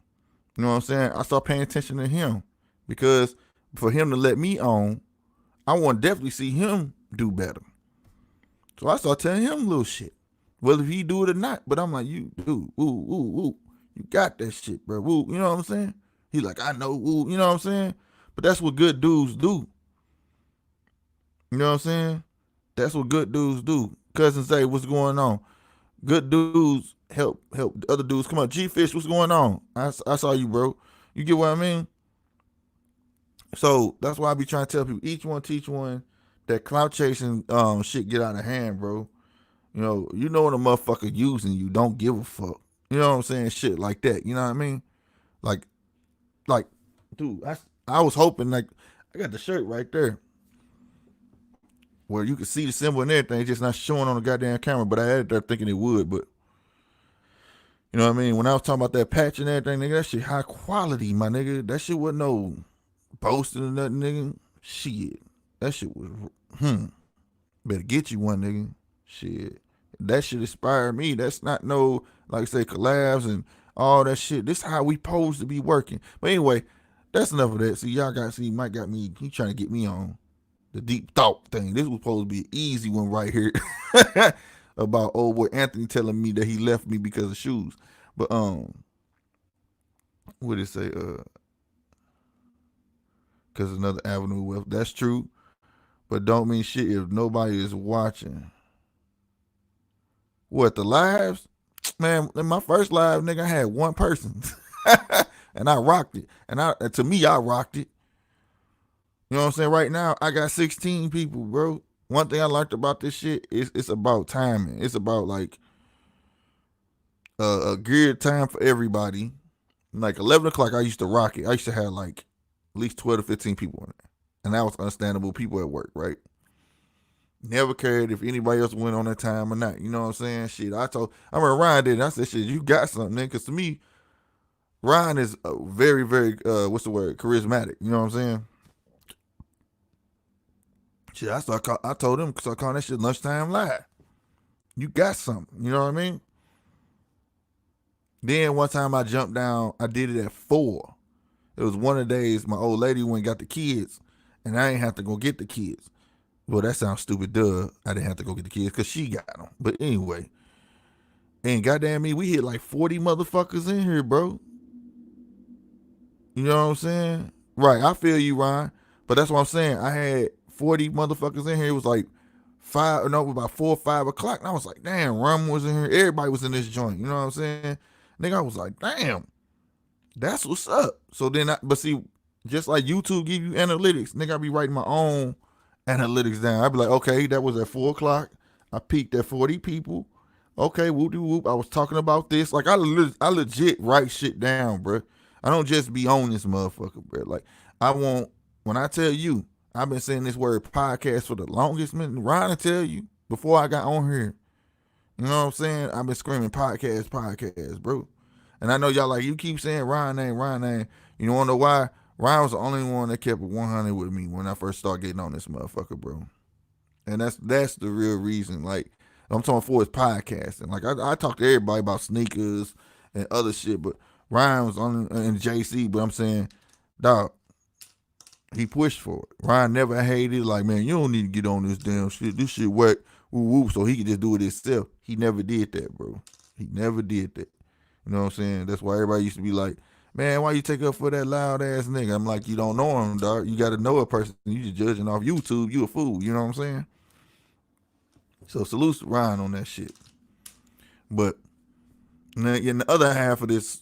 You know what I'm saying? I started paying attention to him because for him to let me on, I want to definitely see him do better. So I start telling him little shit. Whether he do it or not. But I'm like, you dude, woo. You got that shit, bro. Woo, you know what I'm saying? He like, I know, woo, you know what I'm saying? But that's what good dudes do. You know what I'm saying? That's what good dudes do. Cousin say, what's going on? Good dudes help other dudes. Come on, G-Fish, what's going on? I saw you, bro. You get what I mean? So that's why I be trying to tell people, each one teach one. That clout chasing shit get out of hand, bro. You know when a motherfucker using you, don't give a fuck. You know what I'm saying? Shit like that. You know what I mean? Like, dude, I was hoping, like, I got the shirt right there where you can see the symbol and everything. It's just not showing on the goddamn camera, but I had it there thinking it would. But you know what I mean? When I was talking about that patch and everything, nigga, that shit high quality, my nigga. That shit wasn't no boasting or nothing, nigga. Shit. That shit was, better get you one, nigga. Shit. That shit inspired me. That's not no, like I say, collabs and all that shit. This is how we supposed to be working. But anyway, that's enough of that. See, Mike got me, he trying to get me on the deep thought thing. This was supposed to be an easy one right here. About old boy Anthony telling me that he left me because of shoes. But what did it say? Because another avenue of wealth. That's true. But don't mean shit if nobody is watching. What, the lives? Man, in my first live, nigga, I had one person. And I rocked it. And to me, I rocked it. You know what I'm saying? Right now, I got 16 people, bro. One thing I learned about this shit is it's about timing. It's about like a geared time for everybody. Like 11 o'clock, I used to rock it. I used to have like at least 12 to 15 people in there. And that was understandable. People at work, right? Never cared if anybody else went on that time or not. You know what I'm saying? Shit, I remember Ryan did it. I said, shit, you got something, nigga. Because to me, Ryan is very, very, what's the word? Charismatic. You know what I'm saying? Shit, I told him, because I called that shit lunchtime live. You got something. You know what I mean? Then one time I jumped down, I did it at 4. It was one of the days my old lady went and got the kids, and I ain't have to go get the kids. Well, that sounds stupid, duh. I didn't have to go get the kids because she got them. But anyway, and goddamn me, we hit like 40 motherfuckers in here, bro. You know what I'm saying? Right, I feel you, Ryan. But that's what I'm saying. I had 40 motherfuckers in here. It was like about 4 or 5 o'clock. And I was like, damn, Rum was in here. Everybody was in this joint. You know what I'm saying? Nigga, I was like, damn, that's what's up. So then, but see, just like YouTube give you analytics, nigga, I be writing my own analytics down. I'd be like, okay, that was at 4 o'clock. I peaked at 40 people. Okay, whoop-de-whoop. I was talking about this. Like, I legit write shit down, bro. I don't just be on this motherfucker, bro. Like, when I tell you, I've been saying this word podcast for the longest, man. Ryan will tell you before I got on here. You know what I'm saying? I've been screaming podcast, bro. And I know y'all like, you keep saying Ryan name. You don't know why? Ryan was the only one that kept it 100 with me when I first started getting on this motherfucker, bro. And that's the real reason. Like, I'm talking for his podcasting. Like, I talk to everybody about sneakers and other shit, but Ryan was on and JC, but I'm saying, dog, he pushed for it. Ryan never hated, like, man, you don't need to get on this damn shit. This shit whack, woo, so he could just do it himself. He never did that, bro. He never did that. You know what I'm saying? That's why everybody used to be like, man, why you take up for that loud ass nigga? I'm like, you don't know him, dog. You got to know a person. You just judging off YouTube. You a fool. You know what I'm saying? So salute to Ryan on that shit. But in the other half of this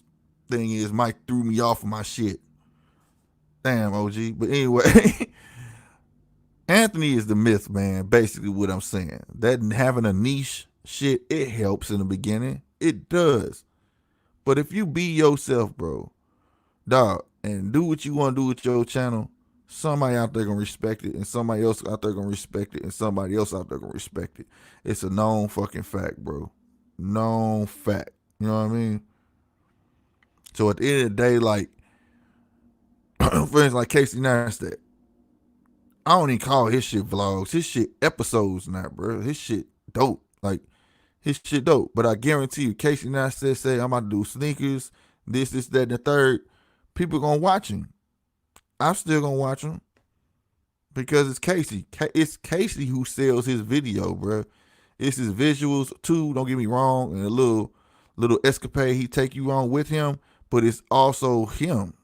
thing is Mike threw me off of my shit. Damn, OG. But anyway, Anthony is the myth, man. Basically what I'm saying. That having a niche shit, it helps in the beginning. It does. But if you be yourself, bro, dog, and do what you want to do with your channel, somebody out there gonna respect it, and somebody else out there gonna respect it, and somebody else out there gonna respect it. It's a known fucking fact, bro. Known fact. You know what I mean? So at the end of the day, like, for instance, like Casey Neistat, I don't even call his shit vlogs. His shit episodes now, bro. His shit dope. Like, his shit dope. But I guarantee you, Casey Neistat say, I'm about to do sneakers, this, that, and the third. People gonna watch him. I'm still gonna watch him because it's Casey. It's Casey who sells his video, bro. It's his visuals too. Don't get me wrong, and a little escapade he take you on with him, but it's also him.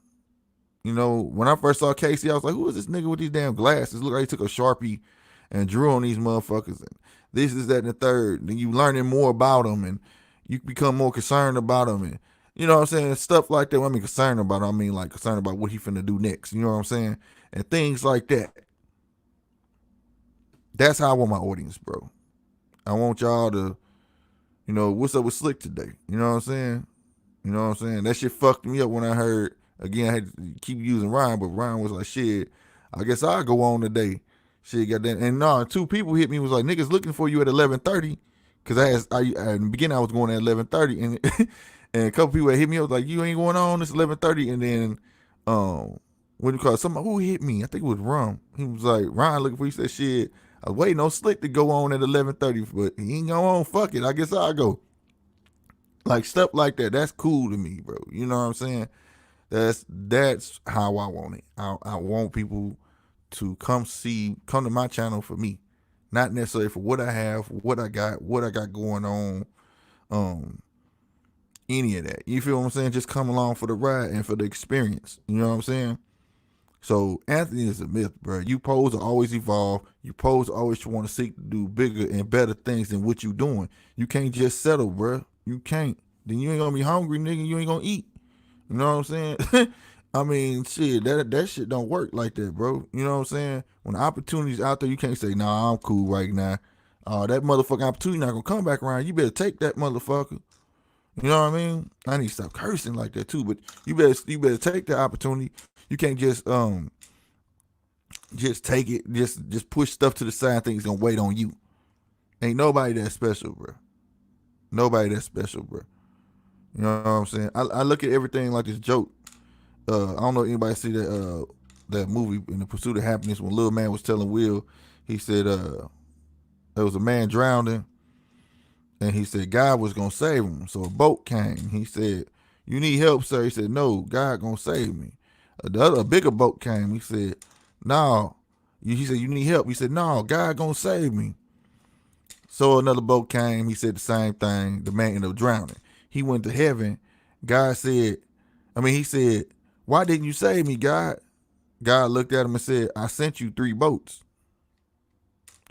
You know, when I first saw Casey, I was like, who is this nigga with these damn glasses? Look like he took a Sharpie and drew on these motherfuckers. And this is that and the third. Then you learning more about him and you become more concerned about him. And you know what I'm saying? Stuff like that. When I mean concerned about him, I mean like concerned about what he finna do next. You know what I'm saying? And things like that. That's how I want my audience, bro. I want y'all to, what's up with Slick today? You know what I'm saying? You know what I'm saying? That shit fucked me up when I heard, again, I had to keep using Ryan, but Ryan was like, shit, I guess I'll go on today. Shit, got that. And no, two people hit me, was like, niggas looking for you at 11:30. Cause in the beginning I was going at 11:30 and and a couple people hit me up like, you ain't going on, it's 11:30. And then, what do you call it? Somebody, who hit me? I think it was Rum. He was like, Ryan looking for you, said shit. I was waiting on Slick to go on at 11:30, but he ain't going on. Fuck it. I guess I'll go. Like stuff like that. That's cool to me, bro. You know what I'm saying? That's how I want it. I want people to come to my channel for me, not necessarily for what I have, what I got going on, any of that. You feel what I'm saying? Just come along for the ride and for the experience. You know what I'm saying? So Anthony is a myth, bro. You pose to always evolve. You pose to always want to seek to do bigger and better things than what you doing. You can't just settle, bro. You can't. Then you ain't gonna be hungry, nigga. You ain't gonna eat. You know what I'm saying? I mean, shit, that shit don't work like that, bro. You know what I'm saying? When the opportunity's out there, you can't say, nah, I'm cool right now. That motherfucking opportunity not gonna come back around. You better take that motherfucker. You know what I mean? I need to stop cursing like that too, but you better take the opportunity. You can't just take it, just push stuff to the side and think it's gonna wait on you. Ain't nobody that special, bro. Nobody that special, bro. You know what I'm saying? I look at everything like this joke. I don't know if anybody see that movie In the Pursuit of Happiness when Lil Man was telling Will, he said there was a man drowning and he said God was gonna save him. So a boat came. He said, you need help, sir? He said, no, God gonna save me. A bigger boat came. He said, no. He said, you need help. He said, no, God gonna save me. So another boat came. He said the same thing. The man ended up drowning. He went to heaven. He said, why didn't you save me, God? God looked at him and said, I sent you 3 boats.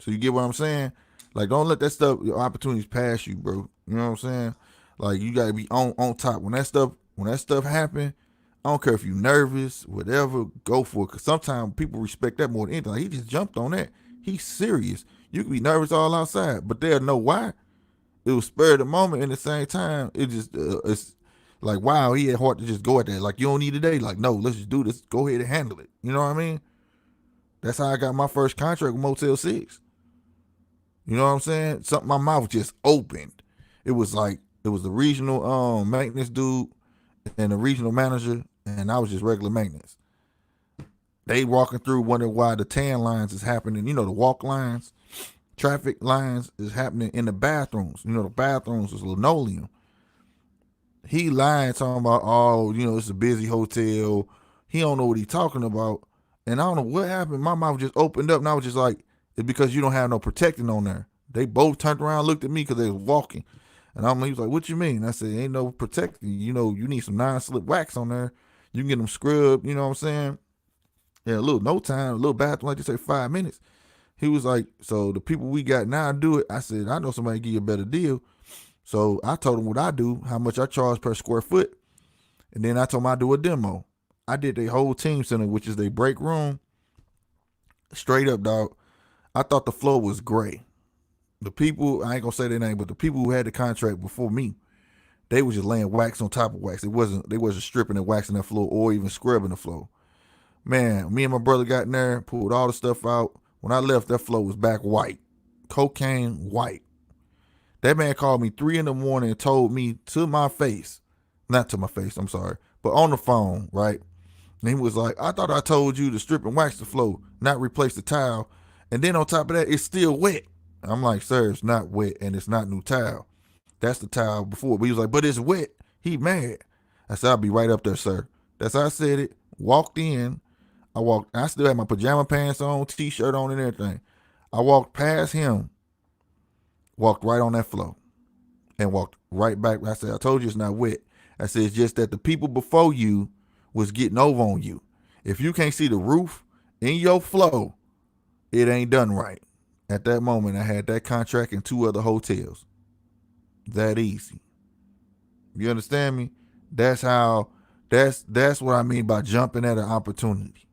So you get what I'm saying? Like, don't let that stuff, your opportunities pass you, bro. You know what I'm saying? Like, you gotta be on top. When that stuff happen, I don't care if you nervous, whatever, go for it. Cause sometimes people respect that more than anything. Like, he just jumped on that. He's serious. You can be nervous all outside, but they'll know why. It was spur of the moment. And at the same time, it just it's like, wow, he had heart to just go at that. Like, you don't need a day. Like, no, let's just do this. Go ahead and handle it. You know what I mean? That's how I got my first contract with Motel 6. You know what I'm saying? Something, my mouth just opened. It was the regional maintenance dude and the regional manager, and I was just regular maintenance. They walking through wondering why the tan lines is happening. You know, the walk lines, traffic lines is happening in the bathrooms. You know, the bathrooms is linoleum. He lying, talking about, it's a busy hotel. He don't know what he talking about. And I don't know what happened. My mouth just opened up, and I was just like, it's because you don't have no protecting on there. They both turned around, looked at me because they was walking. And he was like, what you mean? I said, ain't no protecting. You need some non-slip wax on there. You can get them scrubbed, you know what I'm saying? Yeah, a little bathroom, like they say, 5 minutes. He was like, so the people we got now do it. I said, I know somebody give you a better deal. So I told him what I do, how much I charge per square foot. And then I told him I do a demo. I did their whole team center, which is their break room. Straight up, dog. I thought the floor was gray. The people, I ain't gonna say their name, but the people who had the contract before me, they was just laying wax on top of wax. They wasn't stripping and waxing that floor or even scrubbing the floor. Man, me and my brother got in there, pulled all the stuff out. When I left, that floor was back white. Cocaine white. That man called me 3 a.m. and told me to my face, not to my face, I'm sorry, but on the phone, right? And he was like, I thought I told you to strip and wax the floor, not replace the tile. And then on top of that, it's still wet. I'm like, sir, it's not wet and it's not new tile. That's the tile before. But he was like, but it's wet. He mad. I said, I'll be right up there, sir. That's how I said it. Walked in. I still had my pajama pants on, t-shirt on and everything. I walked past him, walked right on that floor, and walked right back. I said, I told you it's not wet. I said, it's just that the people before you was getting over on you. If you can't see the roof in your flow, it ain't done right. At that moment, I had that contract in 2 other hotels. That easy. You understand me? That's what I mean by jumping at an opportunity.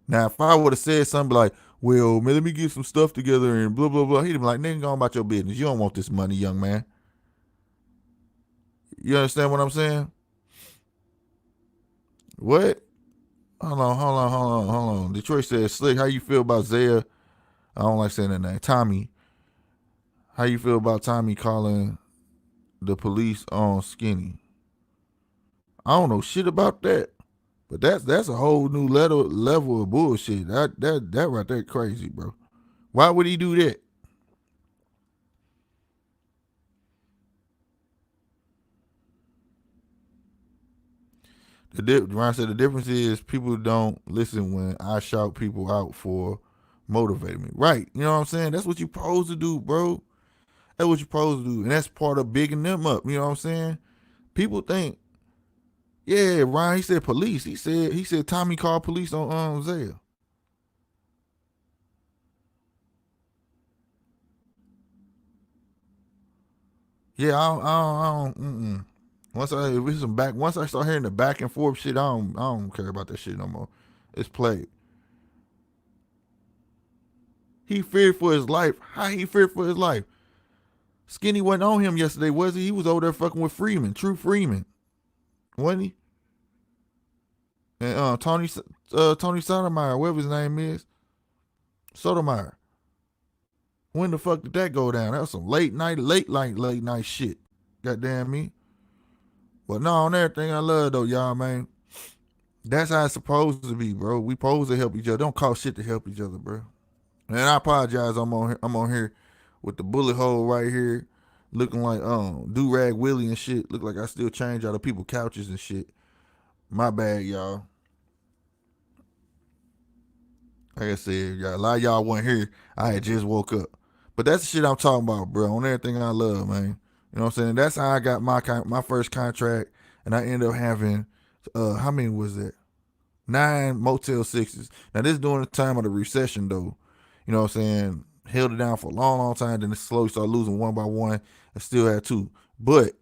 Now, if I would have said something like, well, man, let me get some stuff together and blah, blah, blah, he'd be like, nigga, go on about your business. You don't want this money, young man. You understand what I'm saying? What? Hold on. Detroit says, Slick, how you feel about Zaya? I don't like saying that name. Tommy. How you feel about Tommy calling the police on Skinny? I don't know shit about that. But that's a whole new level of bullshit. That right there crazy, bro. Why would he do that? Ron said the difference is people don't listen when I shout people out for motivating me. Right. You know what I'm saying? That's what you supposed to do, bro. That's what you supposed to do. And that's part of bigging them up. You know what I'm saying? People think, yeah, Ryan, he said police. He said Tommy called police on Zaya. Yeah, I don't. Once I start hearing the back and forth shit, I don't care about that shit no more. It's played. He feared for his life. How he feared for his life? Skinny wasn't on him yesterday, was he? He was over there fucking with Freeman, True Freeman, wasn't he? And Tony Sotomayor, whatever his name is, Sotomayor. When the fuck did that go down? That was some late night shit. Goddamn me. But no, on everything I love though, y'all, man. That's how it's supposed to be, bro. We supposed to help each other. Don't cost shit to help each other, bro. And I apologize. I'm on here with the bullet hole right here, looking like do rag Willie and shit. Look like I still change out of people's couches and shit. My bad, y'all. Like I said, y'all, a lot of y'all weren't here. I had just woke up. But that's the shit I'm talking about, bro. On everything I love, man. You know what I'm saying? That's how I got my first contract, and I ended up having how many was that? 9 Motel 6s. Now this during the time of the recession though. You know what I'm saying? Held it down for a long time, then it slowly started losing one by one. I still had 2. But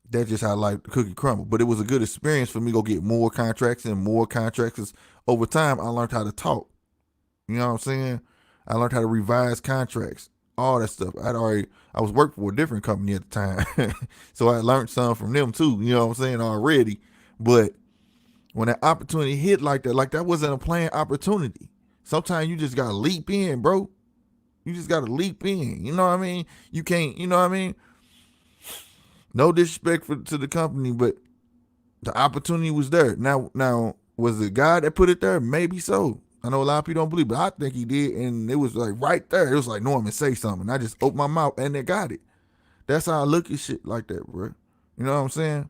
that's just how life the cookie crumble. But it was a good experience for me to go get more contracts and more contracts. Over time, I learned how to talk. You know what I'm saying? I learned how to revise contracts, all that stuff. I was working for a different company at the time. So I learned some from them too, you know what I'm saying, already. But when that opportunity hit like that wasn't a planned opportunity. Sometimes you just gotta leap in, bro. You just gotta leap in. You know what I mean? You can't, you know what I mean? No disrespect to the company, but the opportunity was there. Now, was it God that put it there? Maybe so. I know a lot of people don't believe, but I think he did, and it was like right there. It was like, Norman, say something. I just opened my mouth, and they got it. That's how I look at shit like that, bro. You know what I'm saying?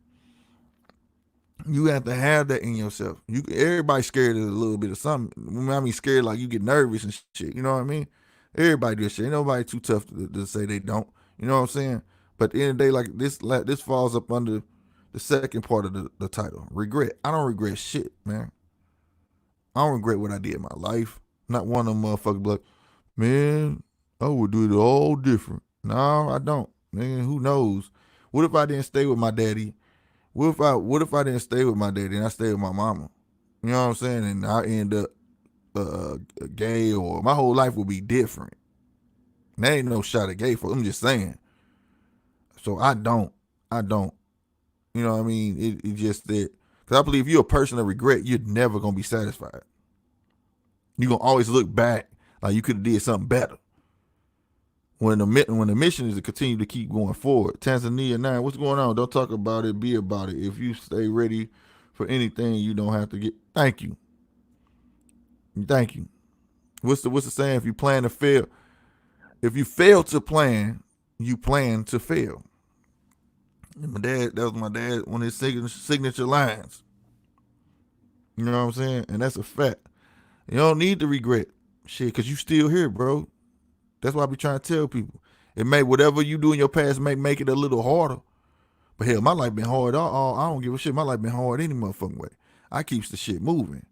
You have to have that in yourself. Everybody's scared of a little bit of something. I mean, scared like you get nervous and shit. You know what I mean? Everybody does shit. Ain't nobody too tough to say they don't. You know what I'm saying? But at the end of the day, like this falls up under the second part of the title. Regret. I don't regret shit, man. I don't regret what I did in my life. Not one of them motherfuckers like, man, I would do it all different. No, I don't. Man, who knows? What if I didn't stay with my daddy? What if I didn't stay with my daddy and I stayed with my mama? You know what I'm saying? And I end up gay, or my whole life would be different. And there ain't no shot at gay for. I'm just saying. So I don't. You know what I mean? It just that. Because I believe if you're a person of regret, you're never going to be satisfied. You're going to always look back like you could have did something better. When the mission is to continue to keep going forward. Tanzania 9, what's going on? Don't talk about it, be about it. If you stay ready for anything, you don't have to get. Thank you. What's the saying? If you plan to fail, if you fail to plan, you plan to fail. And that was my dad, one of his signature lines. You know what I'm saying? And that's a fact. You don't need to regret shit because you still here, bro. That's why I be trying to tell people. It may whatever you do in your past may make it a little harder. But hell, my life been hard. I don't give a shit. My life been hard any motherfucking way. I keeps the shit moving.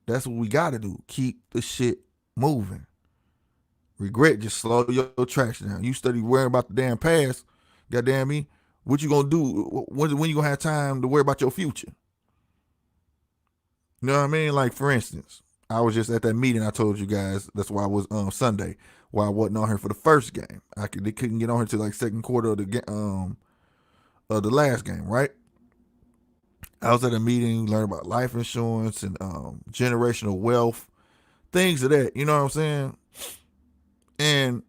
That's what we gotta do. Keep the shit moving. Regret just slow your tracks down. You study worrying about the damn past. Goddamn me. What you gonna do? When you gonna have time to worry about your future? You know what I mean? Like for instance, I was just at that meeting I told you guys. That's why I was Sunday. Why I wasn't on here for the first game. They couldn't get on here till like second quarter of the last game, right? I was at a meeting, learning about life insurance and generational wealth, things of that. You know what I'm saying? And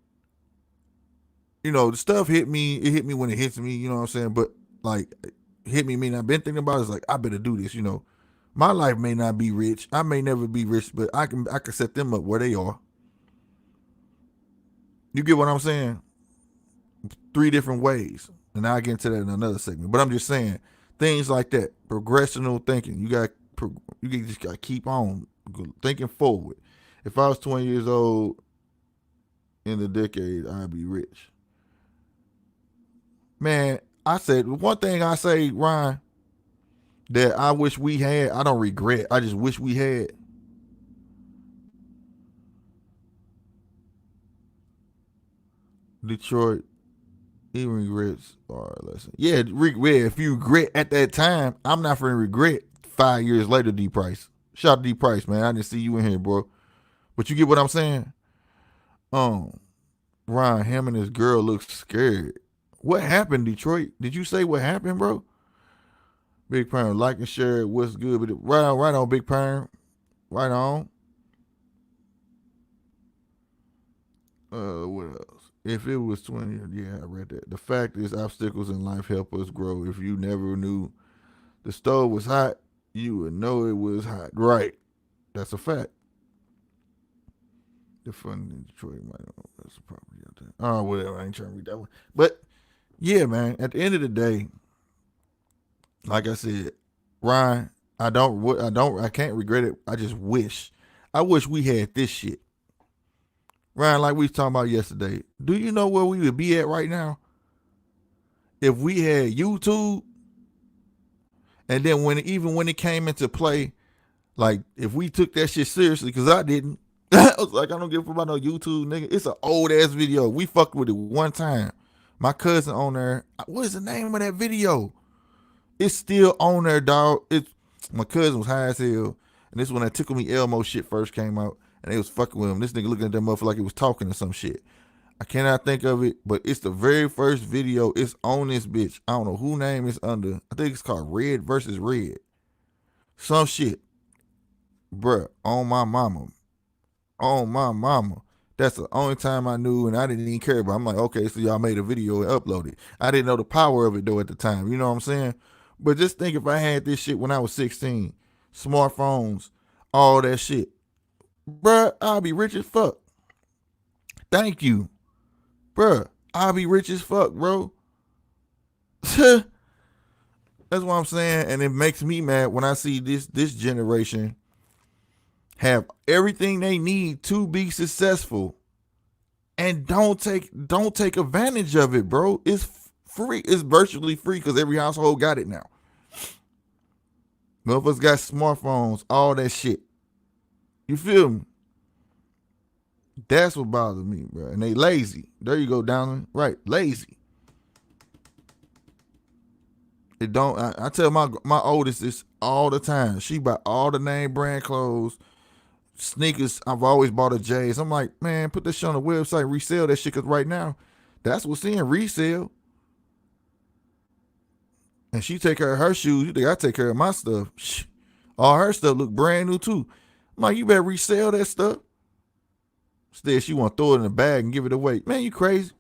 the stuff hit me. It hit me when it hits me. You know what I'm saying? But like, hit me. Mean I've been thinking about it. It's like I better do this. My life may not be rich. I may never be rich, but I can set them up where they are. You get what I'm saying? 3 different ways, and I'll get into that in another segment. But I'm just saying things like that, progressional thinking. You just got to keep on thinking forward. If I was 20 years old in the decade, I'd be rich. Man, I said one thing I say, Ryan, that I wish we had. I don't regret. I just wish we had. Detroit, even regrets are a lesson. Yeah, if you regret at that time, I'm not finna regret 5 years later, D Price. Shout out to D Price, man. I didn't see you in here, bro. But you get what I'm saying? Ryan, him and his girl look scared. What happened, Detroit? Did you say what happened, bro? Big Perm, like and share. What's good? But right on, Big Perm. Right on. What else? If it was 20, yeah, I read that. The fact is, obstacles in life help us grow. If you never knew the stove was hot, you would know it was hot. Right. That's a fact. The fun in Detroit might know that's a property out there. Oh, whatever. I ain't trying to read that one. But yeah, man. At the end of the day, like I said, Ryan, I can't regret it. I just wish we had this shit. Ryan, like we was talking about yesterday, do you know where we would be at right now if we had YouTube? And then when it came into play, like if we took that shit seriously, because I didn't. I was like, I don't give a fuck about no YouTube, nigga. It's an old ass video. We fucked with it one time. My cousin on there. What is the name of that video? It's still on there, dog. My cousin was high as hell, and this is when that Tickle Me Elmo shit first came out, and they was fucking with him. This nigga looking at that motherfucker like he was talking or some shit. I cannot think of it, but it's the very first video. It's on this bitch. I don't know who name it's under. I think it's called Red versus Red. Some shit. Bruh, on my mama. On my mama. That's the only time I knew, and I didn't even care about it. I'm like, okay, so y'all made a video and uploaded it. I didn't know the power of it, though, at the time. You know what I'm saying? But just think if I had this shit when I was 16, smartphones, all that shit. Bruh, I'll be rich as fuck. Thank you. Bruh, I'll be rich as fuck, bro. That's what I'm saying. And it makes me mad when I see this generation have everything they need to be successful and don't take advantage of it, bro. It's free. It's virtually free because every household got it now. Motherfuckers got smartphones, all that shit. You feel me? That's what bothers me, bro. And they lazy. There you go, Downland. Right, lazy. It don't. I tell my oldest this all the time. She buy all the name brand clothes, sneakers. I've always bought her J's. I'm like, man, put this shit on the website, resell that shit. Cause right now, that's what's in resale. And she take care of her shoes. You think I take care of my stuff? All her stuff look brand new too. I'm like, you better resell that stuff. Instead, she want to throw it in a bag and give it away. Man, you crazy?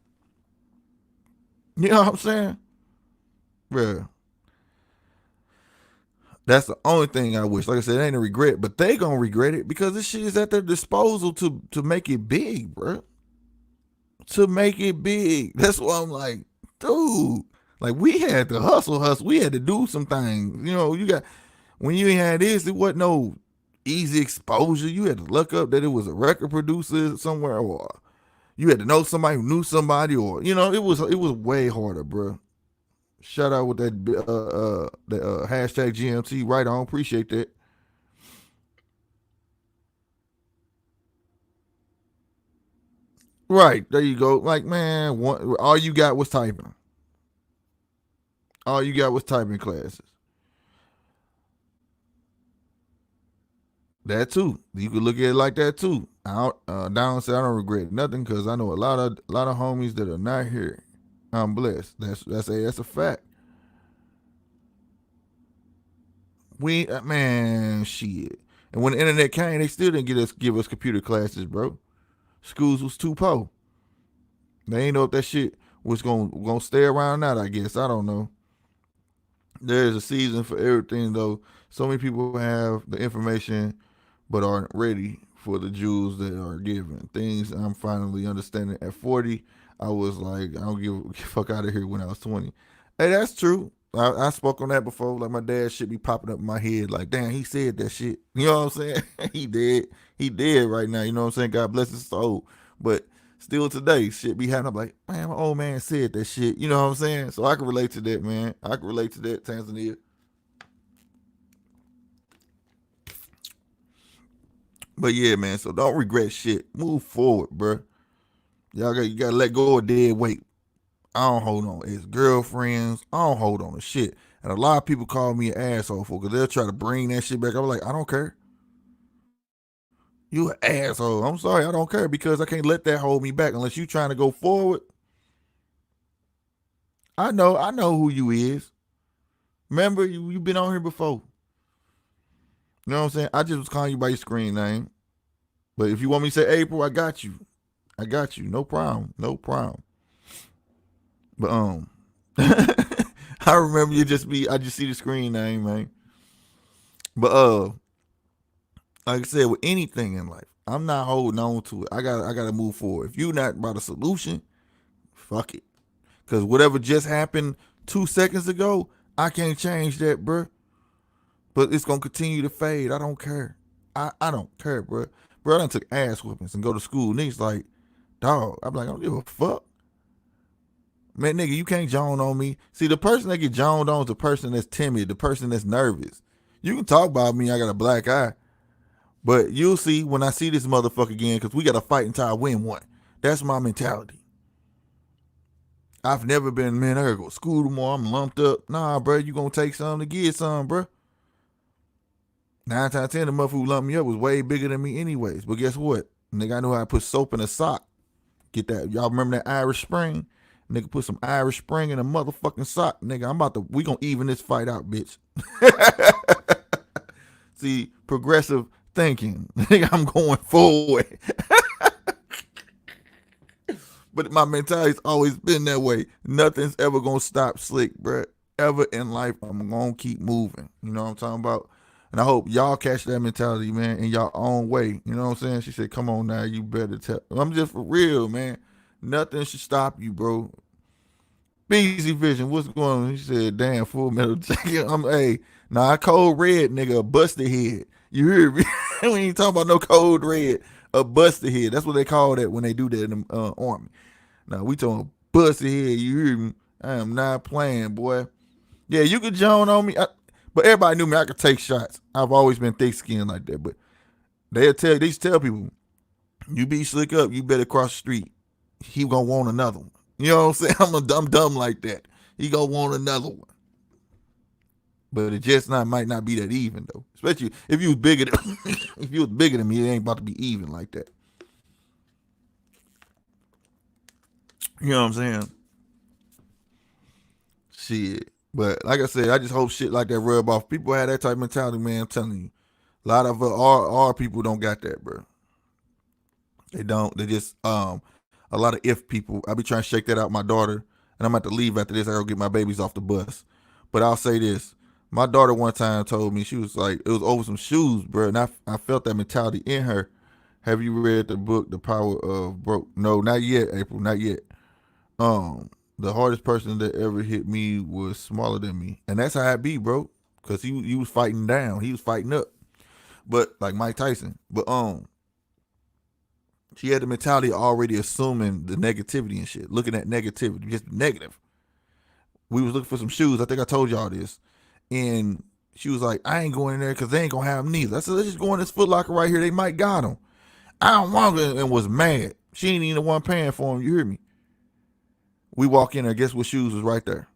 You know what I'm saying? Bruh. That's the only thing I wish. Like I said, it ain't a regret, but they gonna regret it because this shit is at their disposal to make it big, bro. To make it big. That's why I'm like, dude. Like we had to hustle. We had to do some things. You know, When you ain't had this, it wasn't no easy exposure. You had to look up that it was a record producer somewhere, or you had to know somebody who knew somebody, or it was way harder, bro. Shout out with that hashtag GMT. Right on, appreciate that. Right there you go. Like man, all you got was typing. All you got was typing classes. That too. You could look at it like that too. Down say I don't regret nothing because I know a lot of homies that are not here. I'm blessed. That's a fact. We man shit. And when the internet came, they still didn't give us computer classes, bro. Schools was too poor. They ain't know if that shit was gonna stay around or not. I guess I don't know. There's a season for everything though. So many people have the information but aren't ready for the jewels that are given. Things I'm finally understanding. At 40, I was like, I don't give a fuck out of here when I was 20. Hey, that's true. I spoke on that before. Like my dad shit be popping up in my head. Like, damn, he said that shit. You know what I'm saying? He did. He did right now. You know what I'm saying? God bless his soul. But still today, shit be happening. I'm like, man, my old man said that shit. You know what I'm saying? So I can relate to that, man. I can relate to that, Tanzania. But yeah, man. So don't regret shit. Move forward, bro. You gotta let go of dead weight. I don't hold on. It's girlfriends. I don't hold on to shit. And a lot of people call me an asshole for because they'll try to bring that shit back. I'm like, I don't care. You an asshole. I'm sorry, I don't care because I can't let that hold me back unless you trying to go forward. I know who you is. Remember, you been on here before. You know what I'm saying? I just was calling you by your screen name. But if you want me to say April, I got you. I got you. No problem. No problem. But I remember I just see the screen name, man. But like I said, with anything in life, I'm not holding on to it. I gotta move forward. If you're not about a solution, fuck it. Cause whatever just happened 2 seconds ago, I can't change that, bruh. But it's gonna continue to fade. I don't care. I don't care, bruh. Bro, I done took ass whoopings and go to school. Niggas like, dog. I'm like, I don't give a fuck. Man, nigga, you can't joan on me. See, the person that get joned on is the person that's timid, the person that's nervous. You can talk about me, I got a black eye. But you'll see when I see this motherfucker again, because we got to fight until I win one. That's my mentality. I've never been, man, I gotta go to school tomorrow. I'm lumped up. Nah, bro, you gonna take something to get some, bro. 9 times 10, the motherfucker who lumped me up was way bigger than me anyways. But guess what? Nigga, I know how to put soap in a sock. Get that. Y'all remember that Irish Spring? Nigga, put some Irish Spring in a motherfucking sock. Nigga, we gonna even this fight out, bitch. See, progressive thinking. Nigga, I'm going forward. But my mentality's always been that way. Nothing's ever gonna stop Slick, bruh. Ever in life, I'm gonna keep moving. You know what I'm talking about? And I hope y'all catch that mentality, man, in your own way. You know what I'm saying? She said, come on now, you better tell. I'm just for real, man. Nothing should stop you, bro. Beezy Vision, what's going on? He said, damn, Full Metal Jacket. I cold red, nigga, a busted head. You hear me? We ain't talking about no cold red, a busted head. That's what they call that when they do that in the army. Now, we talking busted head. You hear me? I am not playing, boy. Yeah, you could joan on me. But everybody knew me. I could take shots. I've always been thick skinned like that. But they used to tell people, you be slick up, you better cross the street. He gonna want another one. You know what I'm saying? I'm dumb like that. He gonna want another one. But it just might not be that even though. Especially if you was bigger than if you was bigger than me, it ain't about to be even like that. You know what I'm saying? Shit. But like I said, I just hope shit like that rub off. People have that type of mentality, man. I'm telling you. A lot of our people don't got that, bro. They don't. They just a lot of if people. I be trying to shake that out my daughter, and I'm about to leave after this. I go get my babies off the bus. But I'll say this. My daughter one time told me, she was like, it was over some shoes, bro. And I felt that mentality in her. Have you read the book, The Power of Broke? No, not yet, April, not yet. The hardest person that ever hit me was smaller than me. And that's how I be, bro. because he was fighting down. He was fighting up. But like Mike Tyson. But she had the mentality already assuming the negativity and shit, looking at negativity, just negative. We was looking for some shoes. I think I told y'all this. And she was like, I ain't going in there because they ain't going to have them neither. I said, let's just go in this Foot Locker right here. They might got them. I don't want it, and was mad. She ain't even the one paying for them. You hear me? We walk in there. Guess what shoes was right there?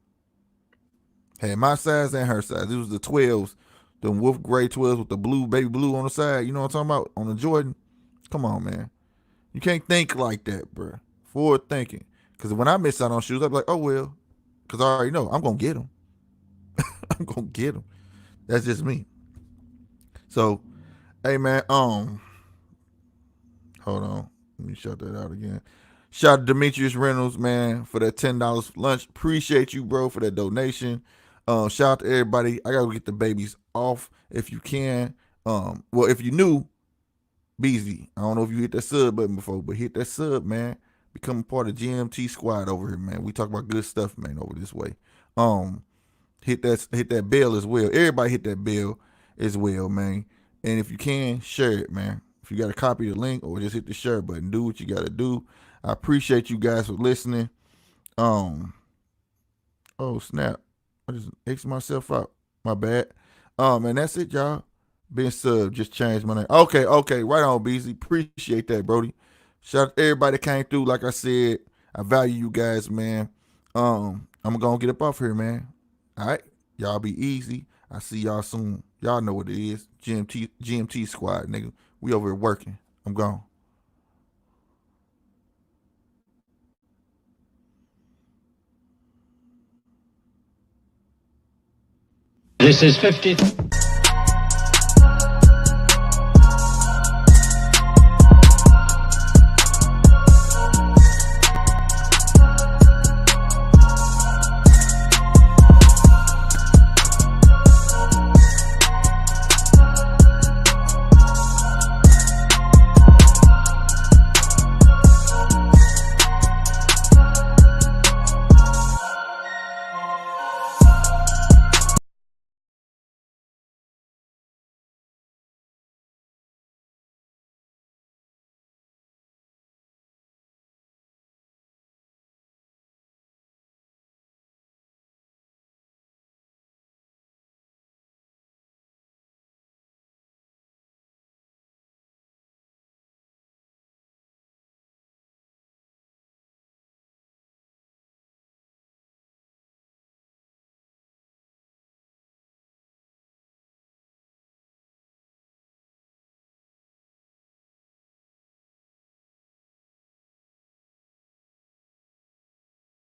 Had my size and her size. It was the 12s, the wolf gray 12s with the blue, baby blue on the side. You know what I'm talking about? On the Jordan. Come on, man. You can't think like that, bro. Forward thinking. Because when I miss out on shoes, I'm like, oh, well. Because I already know I'm going to get them. I'm going to get them. That's just me. So, hey, man, hold on. Let me shut that out again. Shout out to Demetrius Reynolds, man, for that $10 lunch. Appreciate you, bro, for that donation. Shout out to everybody. I gotta get the babies off if you can. Well, if you new, Beezy. I don't know if you hit that sub button before, but hit that sub, man. Become a part of GMT squad over here, man. We talk about good stuff, man, over this way. Hit that bell as well. Everybody hit that bell as well, man. And if you can, share it, man. If you got to copy the link or just hit the share button, do what you got to do. I appreciate you guys for listening. Oh snap! I just X'd myself out. My bad. And that's it, y'all. Being sub, just changed my name. Okay, right on, BZ. Appreciate that, Brody. Shout out to everybody that came through. Like I said, I value you guys, man. I'm gonna get up off here, man. All right, y'all be easy. I see y'all soon. Y'all know what it is. GMT squad, nigga. We over here working. I'm gone. This is 50.